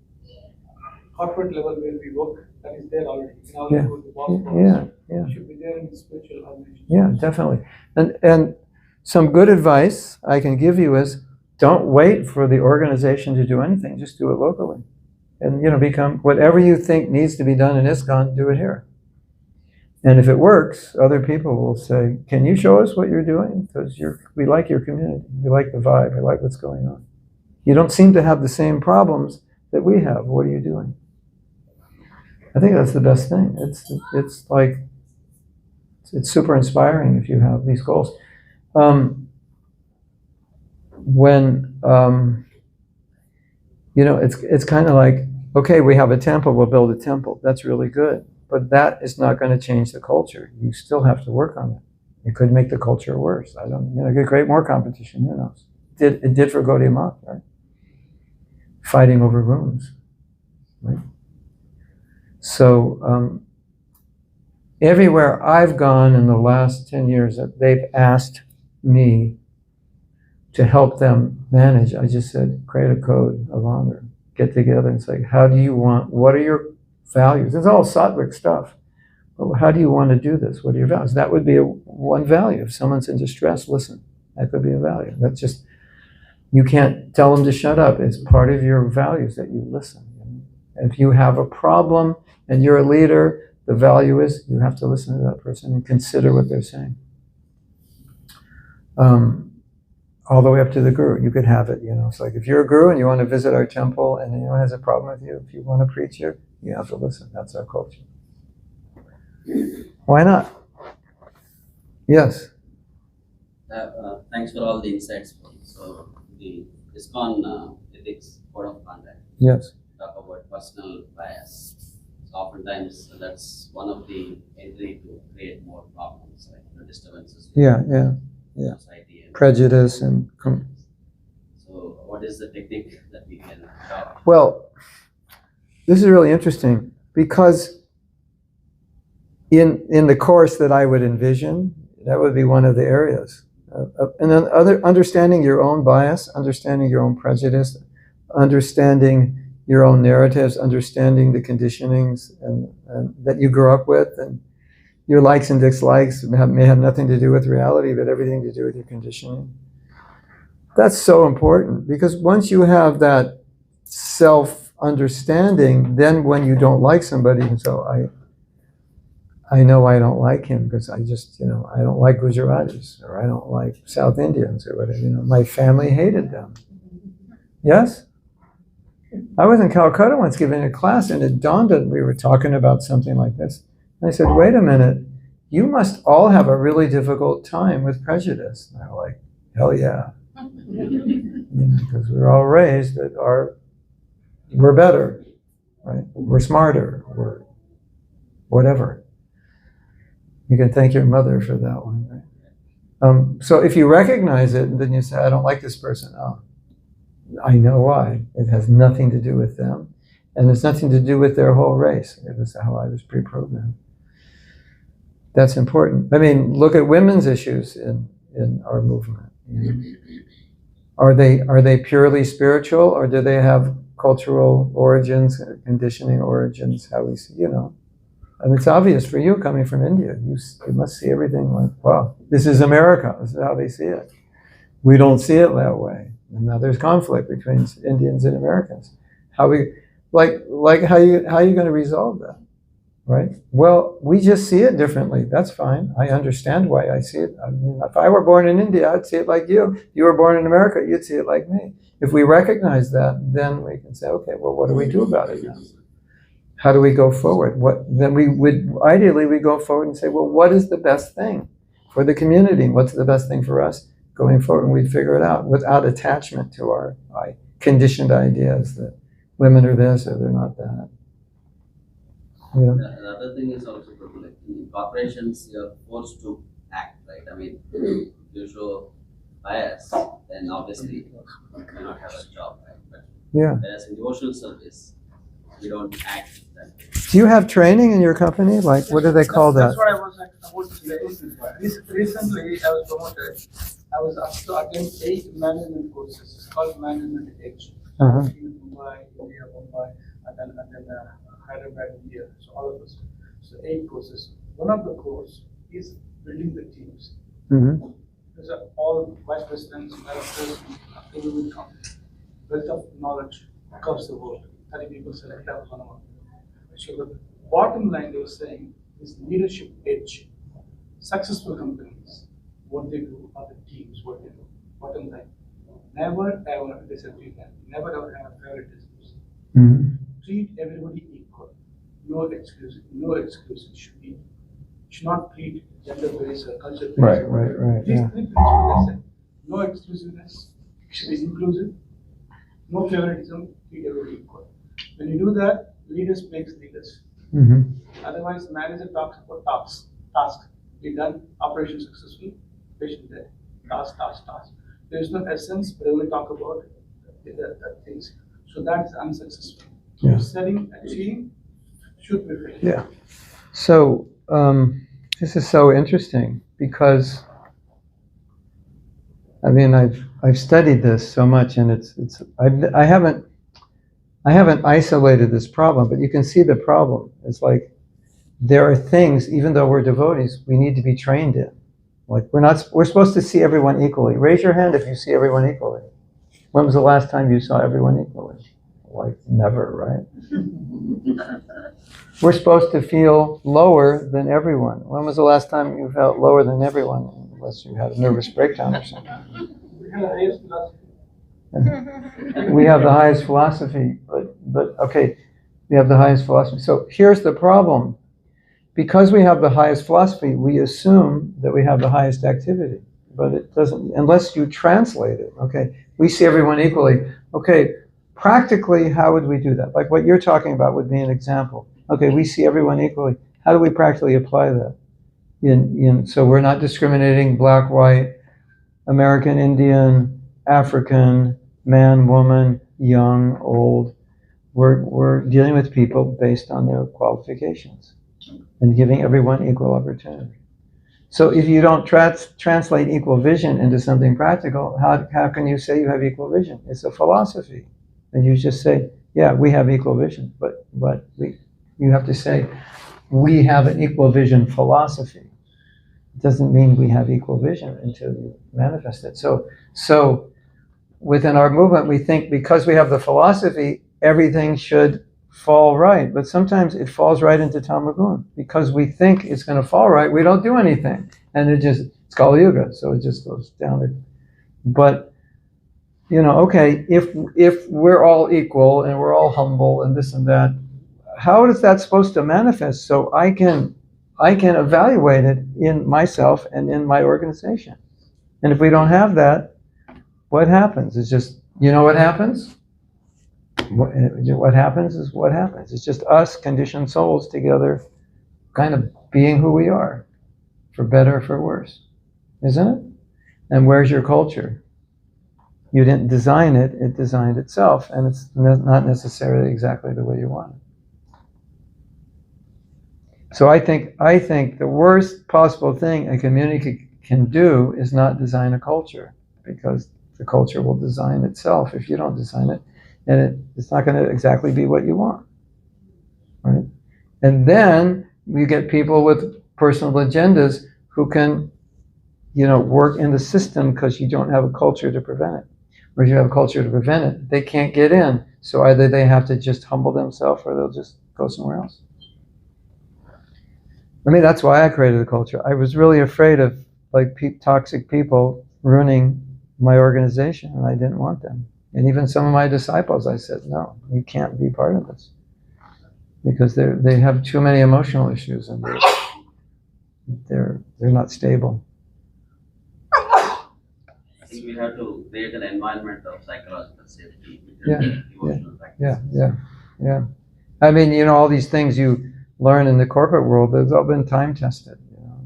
B: Corporate level where we work, that is there already. In all the boss
A: Yeah.
B: It should be there in the spiritual organization.
A: Yeah, definitely. And some good advice I can give you is, don't wait for the organization to do anything. Just do it locally. And, become whatever you think needs to be done in ISKCON, do it here. And if it works, other people will say, can you show us what you're doing? Because we like your community. We like the vibe. We like what's going on. You don't seem to have the same problems that we have. What are you doing? I think that's the best thing. It's super inspiring if you have these goals. It's kind of like, okay, we have a temple, we'll build a temple. That's really good. But that is not going to change the culture. You still have to work on it. It could make the culture worse. It could create more competition, who knows? It did for Gaudiya Math, right? Fighting over rooms, right? So everywhere I've gone in the last 10 years, that they've asked me to help them manage, I just said, create a code of honor. Get together and say, what are your values? It's all sattvic stuff. But how do you want to do this? What are your values? That would be one value. If someone's in distress, listen. That could be a value. That's just, you can't tell them to shut up. It's part of your values that you listen. If you have a problem and you're a leader, the value is you have to listen to that person and consider what they're saying. All the way up to the guru. You could have it, It's like if you're a guru and you want to visit our temple and anyone has a problem with you, if you want to preach here, you have to listen. That's our culture. Why not? Yes.
H: Thanks for all the insights. So the ISKCON ethics code of conduct.
A: Yes.
H: Talk about personal bias. So oftentimes that's one of the entry to create more problems, like disturbances.
A: Yeah.
H: Society and
A: prejudice and.
H: So what is the technique that we can adopt?
A: Well, this is really interesting because in the course that I would envision, That would be one of the areas. And then understanding your own bias, understanding your own prejudice, understanding your own narratives, understanding the conditionings and that you grew up with, and your likes and dislikes may have nothing to do with reality, but everything to do with your conditioning. That's so important, because once you have that self-understanding, then when you don't like somebody, you can say, I know I don't like him because I just, I don't like Gujaratis, or I don't like South Indians, or whatever. My family hated them. Yes? I was in Calcutta once giving a class, and it dawned on me, we were talking about something like this. And I said, wait a minute, you must all have a really difficult time with prejudice. And they were like, hell yeah. Because we're all raised that we're better, right? We're smarter, we're whatever. You can thank your mother for that one, right? So if you recognize it, and then you say, I don't like this person. Oh, I know why. It has nothing to do with them. And it's nothing to do with their whole race. It was how I was pre-programmed. That's important. I mean, look at women's issues in our movement. Are they purely spiritual, or do they have cultural origins, conditioning origins, how we see, And it's obvious for you coming from India. You must see everything like, wow, this is America. This is how they see it. We don't see it that way. And now there's conflict between Indians and Americans. How you going to resolve that, right? Well, we just see it differently. That's fine. I understand why I see it. I mean, if I were born in India, I'd see it like you. If you were born in America, you'd see it like me. If we recognize that, then we can say, okay, well, what do we do about it now? How do we go forward? Then we would ideally we go forward and say, well, what is the best thing for the community? What's the best thing for us going forward? And we figure it out without attachment to our conditioned ideas that women are this or they're not that.
H: The other thing is also, like in corporations, you're forced to act, right? I mean, if you show bias, then obviously you may not have a job, right? But whereas in devotional service, we don't act that way.
A: Do you have training in your company? Like, what do they call that?
B: That's what I was about to say. Recently, I was promoted. I was asked to attend 8 management courses. It's called Management Edge. In Mumbai, and then Hyderabad, India. So all of us. So 8 courses. One of the courses is building the teams. These are all vice presidents, directors, people will come. Wealth of knowledge across the world. 30 people select that one of them. So the bottom line they were saying is leadership edge. Successful companies, what they do, or the teams, what they do. Bottom line. Never ever disagreement. Never ever have favoritisms. Treat everybody equal. No excuses. No excuses should not treat gender based or culture based.
A: Right.
B: These 3 principles I said. No exclusiveness. Should be inclusive. No favoritism. Treat everybody equal. When you do that, leaders makes leaders. Otherwise, manager talks about task. Be done, operation successful, patient dead. Task. There is no essence, but only talk about the things. So that is unsuccessful. So setting a team should be ready.
A: Yeah. So this is so interesting because I mean I've studied this so much, and I haven't isolated this problem, but you can see the problem. It's like there are things, even though we're devotees, we need to be trained in. Like we're supposed to see everyone equally. Raise your hand if you see everyone equally. When was the last time you saw everyone equally? Like never, right? We're supposed to feel lower than everyone. When was the last time you felt lower than everyone? Unless you had a nervous breakdown or something. We have the highest philosophy, but okay, we have the highest philosophy. So here's the problem. Because we have the highest philosophy, we assume that we have the highest activity. But it doesn't, unless you translate it. Okay, we see everyone equally. Okay, practically, how would we do that? Like what you're talking about would be an example. Okay, we see everyone equally. How do we practically apply that? So we're not discriminating black, white, American, Indian, African, man, woman, young, old. We're dealing with people based on their qualifications and giving everyone equal opportunity. So if you don't translate equal vision into something practical, how can you say you have equal vision? It's a philosophy. And you just say, yeah, we have equal vision, but you have to say, we have an equal vision philosophy. It doesn't mean we have equal vision until you manifest it. So within our movement, we think because we have the philosophy, everything should fall right. But sometimes it falls right into tamagun. Because we think it's going to fall right, we don't do anything. And it's Kali Yuga, so it just goes down there. But, okay, if we're all equal and we're all humble and this and that, how is that supposed to manifest so I can evaluate it in myself and in my organization? And if we don't have that, what happens? It's just, what happens? What happens is what happens. It's just us conditioned souls together kind of being who we are, for better or for worse. Isn't it? And where's your culture? You didn't design it, it designed itself, and it's not necessarily exactly the way you want it. So I think the worst possible thing a community can do is not design a culture, because the culture will design itself if you don't design it, and it's not going to exactly be what you want, right? And then you get people with personal agendas who can, work in the system because you don't have a culture to prevent it. Or if you have a culture to prevent it, they can't get in. So either they have to just humble themselves or they'll just go somewhere else. That's why I created the culture. I was really afraid of toxic people ruining my organization, and I didn't want them. And even some of my disciples, I said, no, you can't be part of this. Because they have too many emotional issues and they're not stable.
H: I think we have to create an environment of psychological safety, emotional practice.
A: Yeah. All these things you learn in the corporate world, they've all been time tested.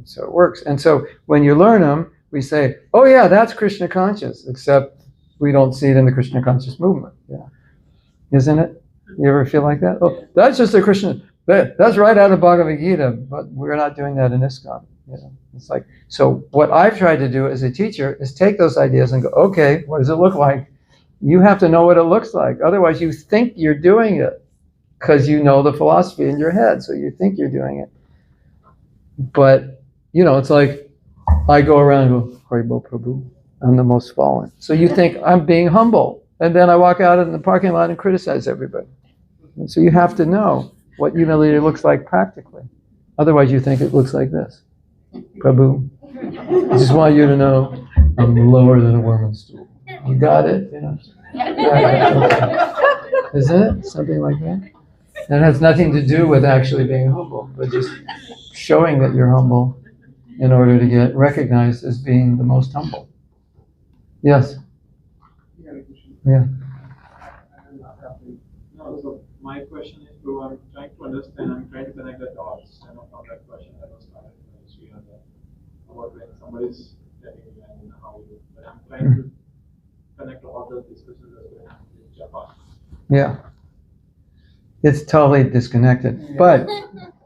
A: So it works. And so when you learn them, we say, oh yeah, that's Krishna conscious, except we don't see it in the Krishna conscious movement. Yeah. Isn't it? You ever feel like that? Oh, that's just a Krishna, that's right out of Bhagavad Gita, but we're not doing that in ISKCON. It's like, so what I've tried to do as a teacher is take those ideas and go, okay, what does it look like? You have to know what it looks like. Otherwise you think you're doing it because you know the philosophy in your head, so you think you're doing it. But, it's like, I go around and go, Haribo Prabhu, I'm the most fallen. So you think I'm being humble. And then I walk out in the parking lot and criticize everybody. And so you have to know what humility looks like practically. Otherwise you think it looks like this. Prabhu, I just want you to know I'm lower than a woman's stool. You got it? Isn't it? Something like that? And it has nothing to do with actually being humble, but just showing that you're humble in order to get recognized as being the most humble. Yes? Yeah.
I: No, so my question is, bro, I'm trying to understand, I'm trying to connect the dots, from that question that was started about when somebody's telling you and how you, but I'm trying to connect all the discussions that we have with Japa.
A: Yeah. It's totally disconnected. But,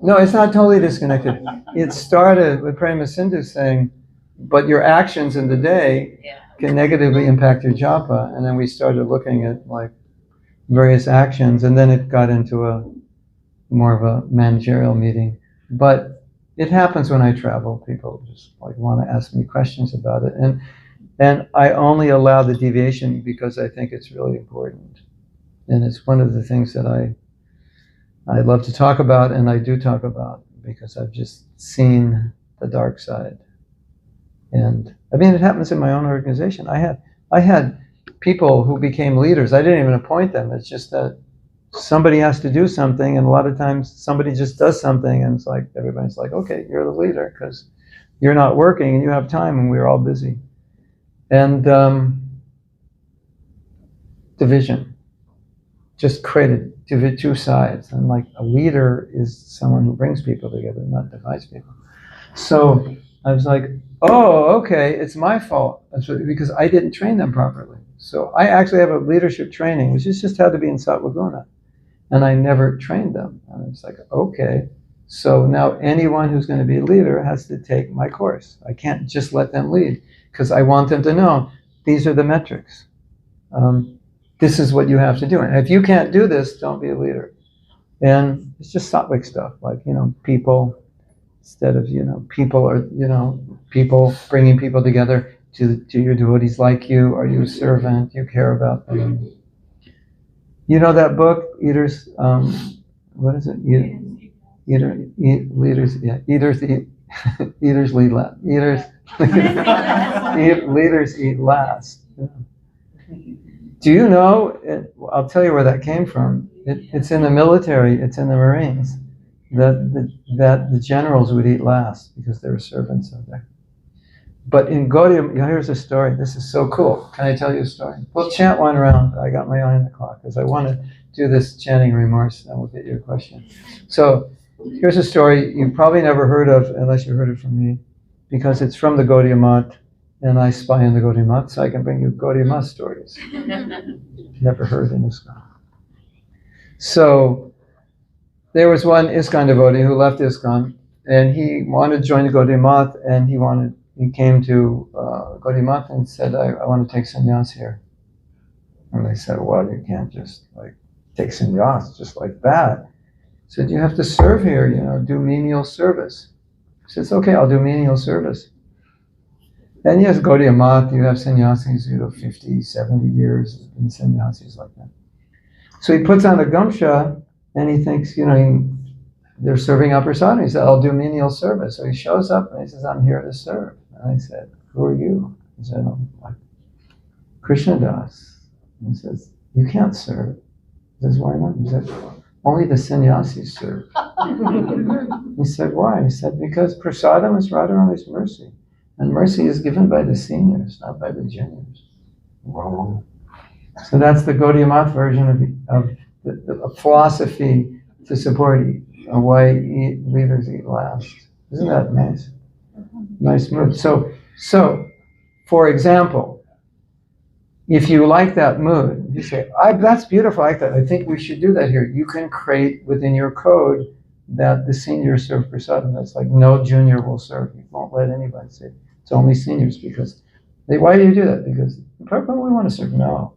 A: no, it's not totally disconnected. It started with Prema Sindhu saying, but your actions in the day can negatively impact your japa. And then we started looking at various actions, and then it got into a more of a managerial meeting. But it happens when I travel. People just want to ask me questions about it. And I only allow the deviation because I think it's really important. And it's one of the things that I love to talk about, and I do talk about, because I've just seen the dark side. And it happens in my own organization. I had people who became leaders. I didn't even appoint them. It's just that somebody has to do something, and a lot of times somebody just does something, and it's like everybody's like, okay, you're the leader because you're not working and you have time, and we're all busy. And division just created two sides. And a leader is someone who brings people together, not divides people. So I was like, oh, okay, it's my fault. Because I didn't train them properly. So I actually have a leadership training, which is just how to be in Sattva Guna. And I never trained them. And it's like, okay, So now anyone who's going to be a leader has to take my course. I can't just let them lead because I want them to know these are the metrics. This is what you have to do. And if you can't do this, don't be a leader. And it's just sattvic stuff, like, people, instead of, people are, people, bringing people together. Do your devotees like you? Are you a servant? You care about them? You know that book, Eaters, what is it? Leaders lead last. Leaders eat last. Yeah. Do you know, I'll tell you where that came from. It's in the military, it's in the Marines, that the generals would eat last because they were servants of there. But in Gaudiya, here's a story. This is so cool. Can I tell you a story? We'll chant one round. I got my eye on the clock because I want to do this chanting remorse, and we'll get your question. So here's a story you probably never heard of unless you heard it from me, because it's from the Gaudiya Math, and I spy on the Gaudiya Math, so I can bring you Gaudiya Math stories. Never heard in ISKCON. So there was one ISKCON devotee who left ISKCON, and he wanted to join the Gaudiya Math, and he came to Gaudiya Math and said, I want to take sannyas here. And they said, well, you can't just take sannyas just like that. He said, you have to serve here, do menial service. He says, okay, I'll do menial service. And yes, Gaudiya Math, you have sannyasis, 50, 70 years in sannyasis like that. So he puts on a gamsha and he thinks, they're serving up prasadam. He said, I'll do menial service. So he shows up and he says, I'm here to serve. And I said, who are you? He said, I'm like Krishna Das. And he says, you can't serve. He says, why not? He said, only the sannyasis serve. He said, why? He said, because prasadam is Radharani's mercy. And mercy is given by the seniors, not by the juniors. Whoa. So that's the Gaudiya Math version of the philosophy to support why leaders eat last. Isn't that nice? Nice mood. So, for example, if you like that mood, you say, that's beautiful, I like that. I think we should do that here. You can create within your code that the seniors serve prasadam. That's like no junior will serve. You won't let anybody say it's only seniors because why do you do that? Because Prabhu, we want to serve. No,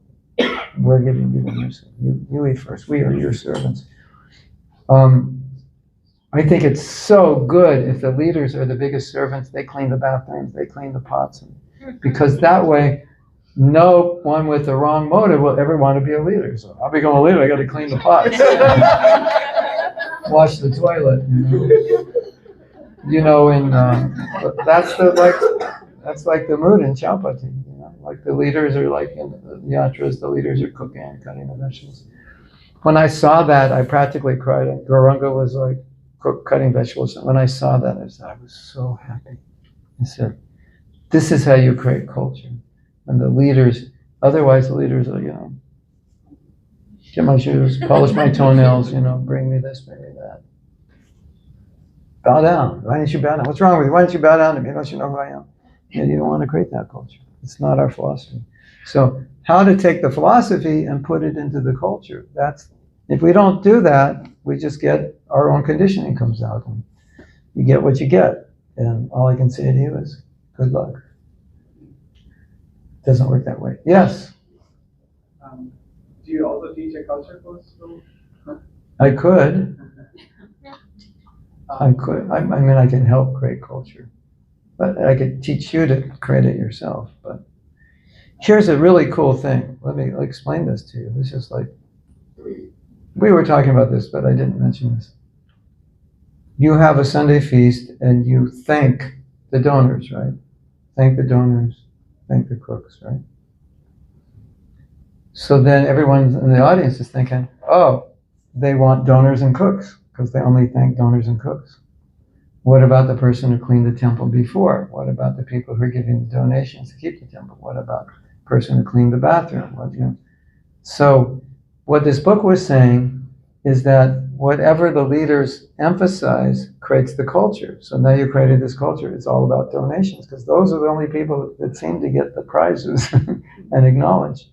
A: we're giving you the mercy. You eat first. We are your servants. I think it's so good if the leaders are the biggest servants. They clean the bathrooms, they clean the pots, because that way, no one with the wrong motive will ever want to be a leader. So I'll become a leader. I got to clean the pots, wash the toilet. That's like the mood in Japa. Like the leaders are like in the yatras. The leaders are cooking and cutting the vegetables. When I saw that, I practically cried. And Gauranga was like cutting vegetables. And when I saw that, I was so happy. I said, this is how you create culture. And the leaders, otherwise the leaders are, get my shoes, polish my toenails, bring me this, bring me that. Bow down. Why didn't you bow down? What's wrong with you? Why didn't you bow down to me? Don't you know who I am? And you don't want to create that culture. It's not our philosophy. So how to take the philosophy and put it into the culture. If we don't do that, we just get our own conditioning comes out. And you get what you get. And all I can say to you is, good luck. It doesn't work that way. Yes?
F: Do you also teach a culture course?
A: I could. I can help create culture. But I could teach you to create it yourself. But here's a really cool thing. Let me explain this to you. It's just like, we were talking about this, but I didn't mention this. You have a Sunday feast and you thank the donors, right? Thank the donors, thank the cooks, right? So then everyone in the audience is thinking, oh, they want donors and cooks because they only thank donors and cooks. What about the person who cleaned the temple before? What about the people who are giving the donations to keep the temple? What about the person who cleaned the bathroom? So what this book was saying is that whatever the leaders emphasize creates the culture. So now you created this culture. It's all about donations because those are the only people that seem to get the prizes and acknowledged.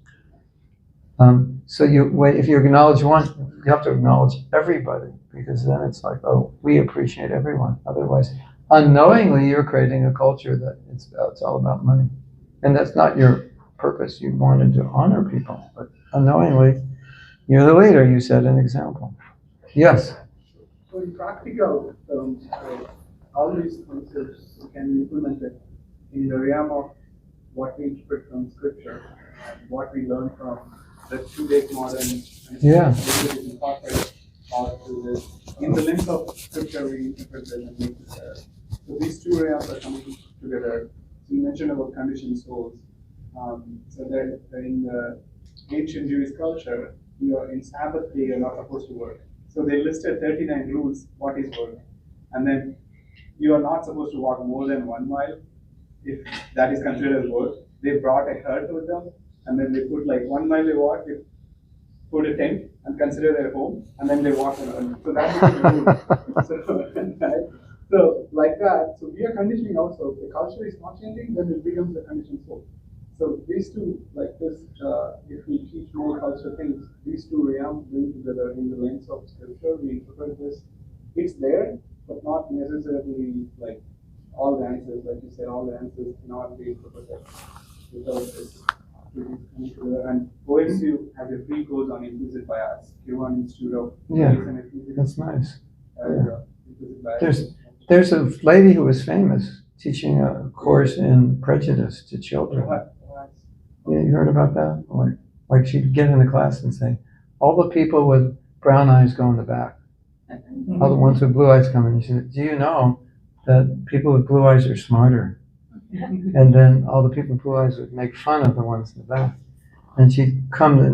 A: So if you acknowledge one, you have to acknowledge everybody because then it's like, oh, we appreciate everyone. Otherwise, unknowingly, you're creating a culture that it's all about money. And that's not your purpose. You wanted to honor people, but unknowingly, you're the leader. You set an example. Yes.
B: So in practical terms, all these concepts can be implemented in the realm of what we interpret from scripture and what we learn from the two-day modern and
A: Yeah.
B: incorporate all to this. In the lens of scripture, we interpret them and make this. So these two realms are coming together. So you mentioned about conditioned souls. So that in the ancient Jewish culture, you are in Sabbath day, you're not supposed to work. So they listed 39 rules, what is work. And then you are not supposed to walk more than 1 mile, if that is considered as work. They brought a hut with them, and then they put like 1 mile they walk, they put a tent and consider their home, and then they walk around. So that is the rule. So like that, so we are conditioning also. If the culture is not changing, then it becomes a conditioned soul. So these two, like this, if we teach more culture things, these two realms bring together in the lens of scripture. We interpret this. It's there, but not necessarily like all the answers. Like you said, all the answers cannot be interpreted without this. And OSU has a free course on implicit bias. Human Institute of
A: That's nice. There's a lady who was famous teaching a course in prejudice to children. Yeah, you heard about that? Like she'd get in the class and say, all the people with brown eyes go in the back. All the ones with blue eyes come in. She said, do you know that people with blue eyes are smarter? And then all the people with blue eyes would make fun of the ones in the back. And she'd come the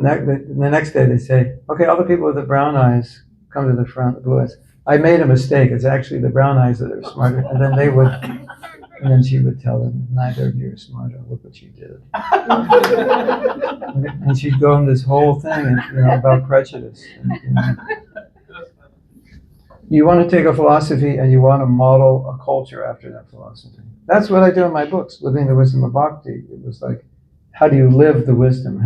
A: next day, they'd say, okay, all the people with the brown eyes come to the front, the blue eyes. I made a mistake. It's actually the brown eyes that are smarter. And then they would, and then she would tell them, neither of you are smarter. Look what you did. And she'd go on this whole thing about prejudice. You want to take a philosophy and you want to model a culture after that philosophy. That's what I do in my books, Living the Wisdom of Bhakti. It was like, how do you live the wisdom?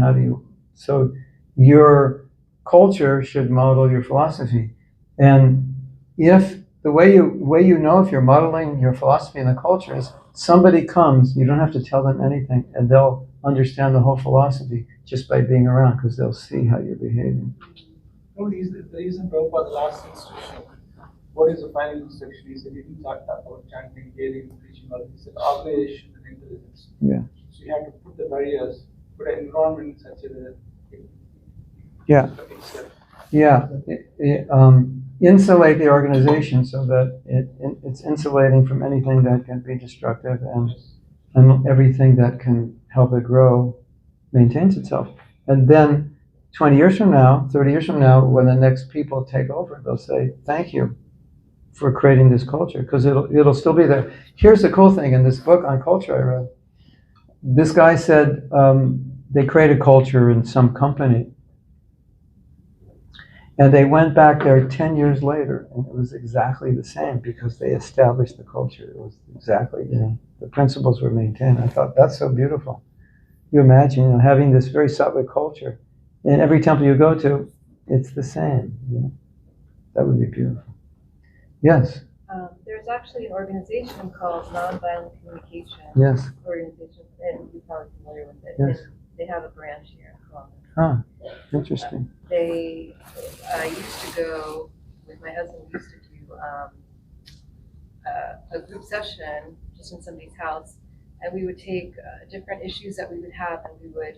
A: So your culture should model your philosophy. And if the way you know if you're modeling your philosophy in the culture is somebody comes, you don't have to tell them anything, and they'll understand the whole philosophy just by being around, because they'll see how you're behaving.
B: No, the reason Prabhupada last instruction, what is the final instruction? He said he didn't talk about chanting, hearing, preaching, all this. He said organization and intelligence.
A: Yeah.
B: So you have to put the barriers, put an environment in such a way that
A: insulate the organization so that it's insulating from anything that can be destructive, and everything that can help it grow maintains itself. And then 20 years from now, 30 years from now, when the next people take over, they'll say, thank you for creating this culture, because it'll still be there. Here's the cool thing in this book on culture I read. This guy said they created culture in some company, and they went back there 10 years later, and it was exactly the same, because they established the culture. It was exactly, the principles were maintained. I thought, that's so beautiful. You imagine, having this very sattvic culture, and every temple you go to, it's the same. That would be beautiful. Yes?
J: There's actually an organization called Nonviolent Communication.
A: Yes.
J: Organization, and you're probably familiar with it.
A: Yes.
J: And they have a branch here in Columbus.
A: Huh. Interesting.
J: I used to go with my husband. We used to do a group session just in somebody's house, and we would take different issues that we would have, and we would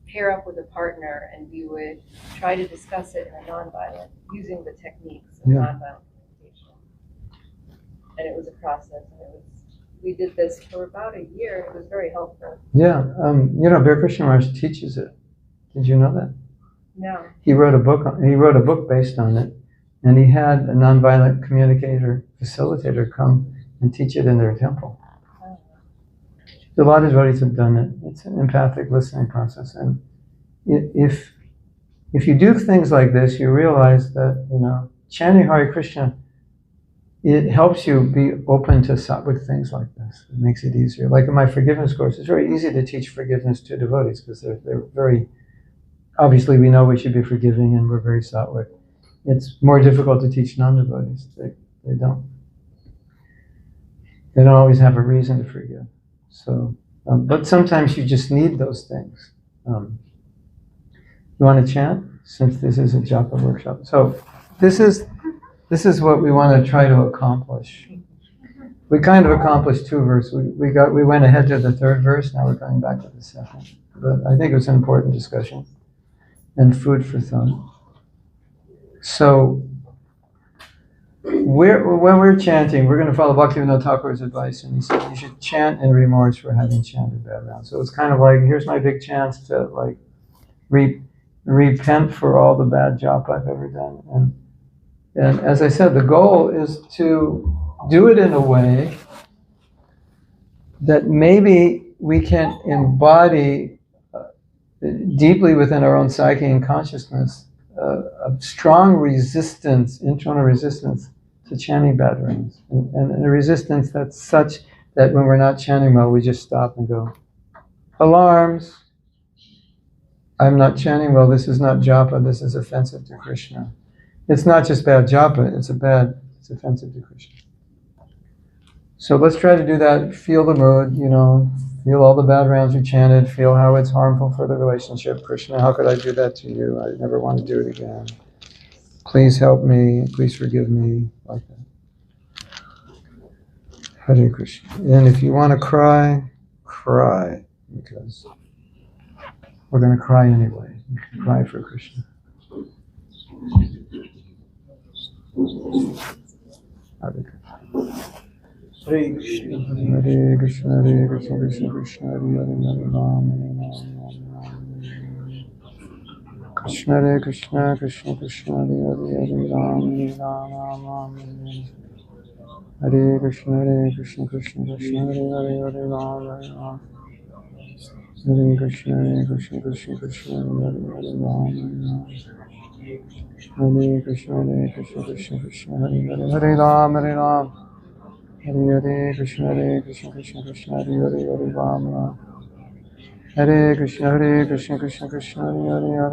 J: pair up with a partner, and we would try to discuss it in a nonviolent, using the techniques of nonviolent communication. And it was a process, and we did this for about a year. It was very helpful.
A: Yeah, Bear Krishna Maharaj teaches it. Did you know that?
J: No.
A: He wrote a book based on it, and he had a nonviolent facilitator come and teach it in their temple. A lot of devotees have done it. It's an empathic listening process, and if you do things like this, you realize that chanting Hare Krishna, it helps you be open to sattvic things like this. It makes it easier. Like in my forgiveness course, it's very easy to teach forgiveness to devotees, because they're very, obviously we know we should be forgiving, and we're very sattvic. it's more difficult to teach non-devotees. They don't always have a reason to forgive. So, but sometimes you just need those things. You want to chant? Since this is a japa workshop. So this is what we want to try to accomplish. We kind of accomplished 2 verses. We went ahead to the 3rd verse. Now we're going back to the 2nd. But I think it was an important discussion and food for thought. So when we're chanting, we're going to follow Bhaktivinoda Thakur's advice, and he said you should chant in remorse for having chanted bad rounds. So it's kind of like, here's my big chance to like repent for all the bad japa I've ever done. And as I said, the goal is to do it in a way that maybe we can embody deeply within our own psyche and consciousness a strong resistance, internal resistance to chanting bad rings. And a resistance that's such that when we're not chanting well, we just stop and go, alarms, I'm not chanting well, this is not japa, this is offensive to Krishna. It's not just bad japa, it's offensive to Krishna. So let's try to do that, feel the mood, feel all the bad rounds we chanted, feel how it's harmful for the relationship. Krishna, how could I do that to you? I never want to do it again. Please help me, please forgive me, like that. Hare Krishna. And if you want to cry, cry, because we're going to cry anyway. Cry for Krishna. Hare Krishna.
E: Hare Krishna.
A: Hare Krishna, Hare Krishna, Krishna Krishna, Hare Hare, Ram, Krishna, Hare Krishna, Krishna Krishna, Hare Hare, Ram, Ram, Hare Krishna, Hare Krishna, Krishna Krishna, Hare Hare, Ram, Hare Krishna, Hare Krishna, Krishna Krishna, Hare Hare, Ram, Hare Krishna, Hare Krishna, Krishna Krishna, Hare Hare, Ram, Hare Hare, Krishna, Krishna Krishna, Hare Hare, Ram, Hare Krishna, Krishna Krishna, Hare Ram, Ram,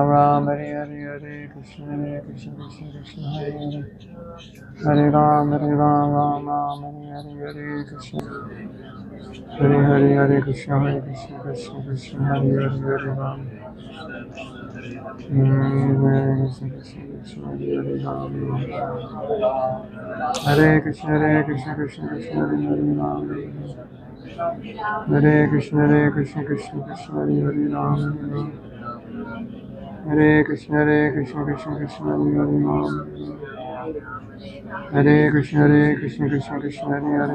A: Ram, Hare Hare, Krishna, Krishna Krishna, Hare Ram, Ram, Hare Hare, Krishna, Hare Krishna, Krishna, Hare Hare, Ram. Hare Krishna, Krishna Krishna, Hare Ram. Hare Krishna, Krishna Krishna, Hare Ram. Hare Krishna, Krishna Krishna, Hare Ram. Hare Krishna, Krishna Krishna, Hare Ram. Hare Krishna, Krishna Krishna, Hare Ram.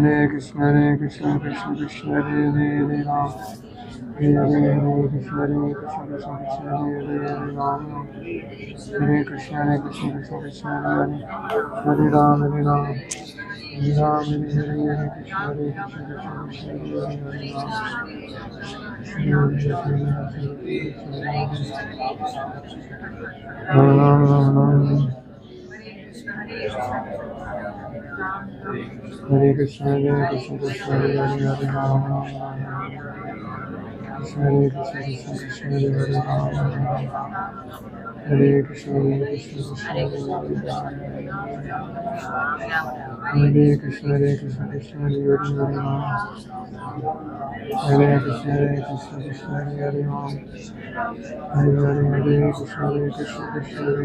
A: Hare Krishna, Krishna Ram. Hare Krishna, Krishna, Hare Ram, Hare Ram, Hare Ram, Hare Krishna, Hare Ram, Hare Krishna, Hare Ram. Hare Krishna, Krishna Krishna, Hare Krishna, Hare Krishna, Hare Krishna, Krishna Hare Ram. Hare Krishna, Krishna Hare Ram. Hare Krishna, Krishna Hare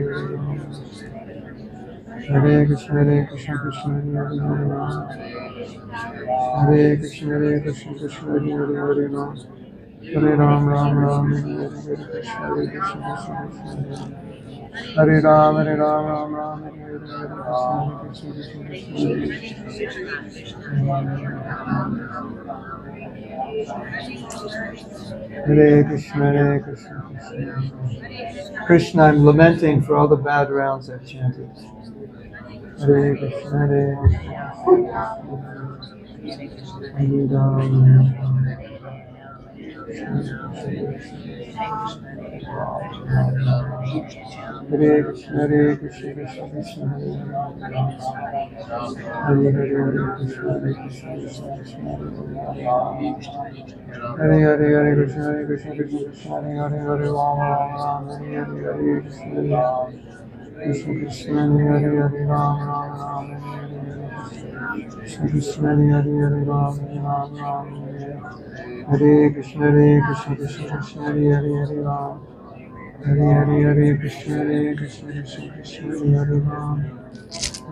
A: Ram. Hare Krishna, Krishna Hare Ram. Hare Krishna, Krishna Hare Ram. Hare Ram, Ram, Hare Krishna, Krishna. Hare Ram, Ram, Hare Krishna, Hare Krishna. Krishna, I'm lamenting for all the bad rounds I've chanted. Hare Krishna, Hare Krishna. Hare Ram. Hare Krishna, Hare Krishna, Krishna Krishna, Hare Hare, Hare Hare, Hare Krishna, Hare Krishna, Krishna Krishna, Hare Hare, Hare Krishna, Hare Krishna, Krishna Krishna, Hare Hare, Hare Ram, Ram Ram, Hare Hare, Hare Krishna, Krishna Krishna, Hare Hare, Hare Ram, Ram Ram, Hare Hare, Krishna Krishna, Hare Hare, Hare Ram, Ram Ram, Hare Krishna, Hare Krishna, Krishna Krishna, Hare Hare, Hare Ram. Hare Hare, Hare Krishna, Hare Krishna, Krishna Krishna, Hare Hare Ram,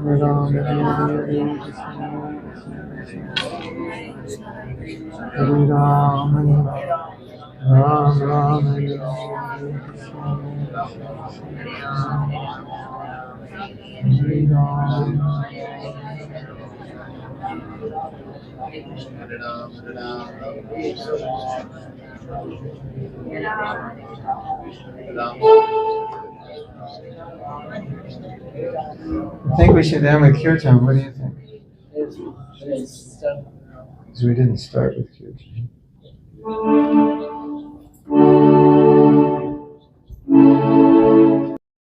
A: Hare Ram, Hare Hare, Hare Krishna, Hare Ram, Hare Ram, Ram, Hare Hare, Krishna, Hare I think we should end with kirtan. What do you think?
E: Yes, done.
A: Because we didn't start with kirtan.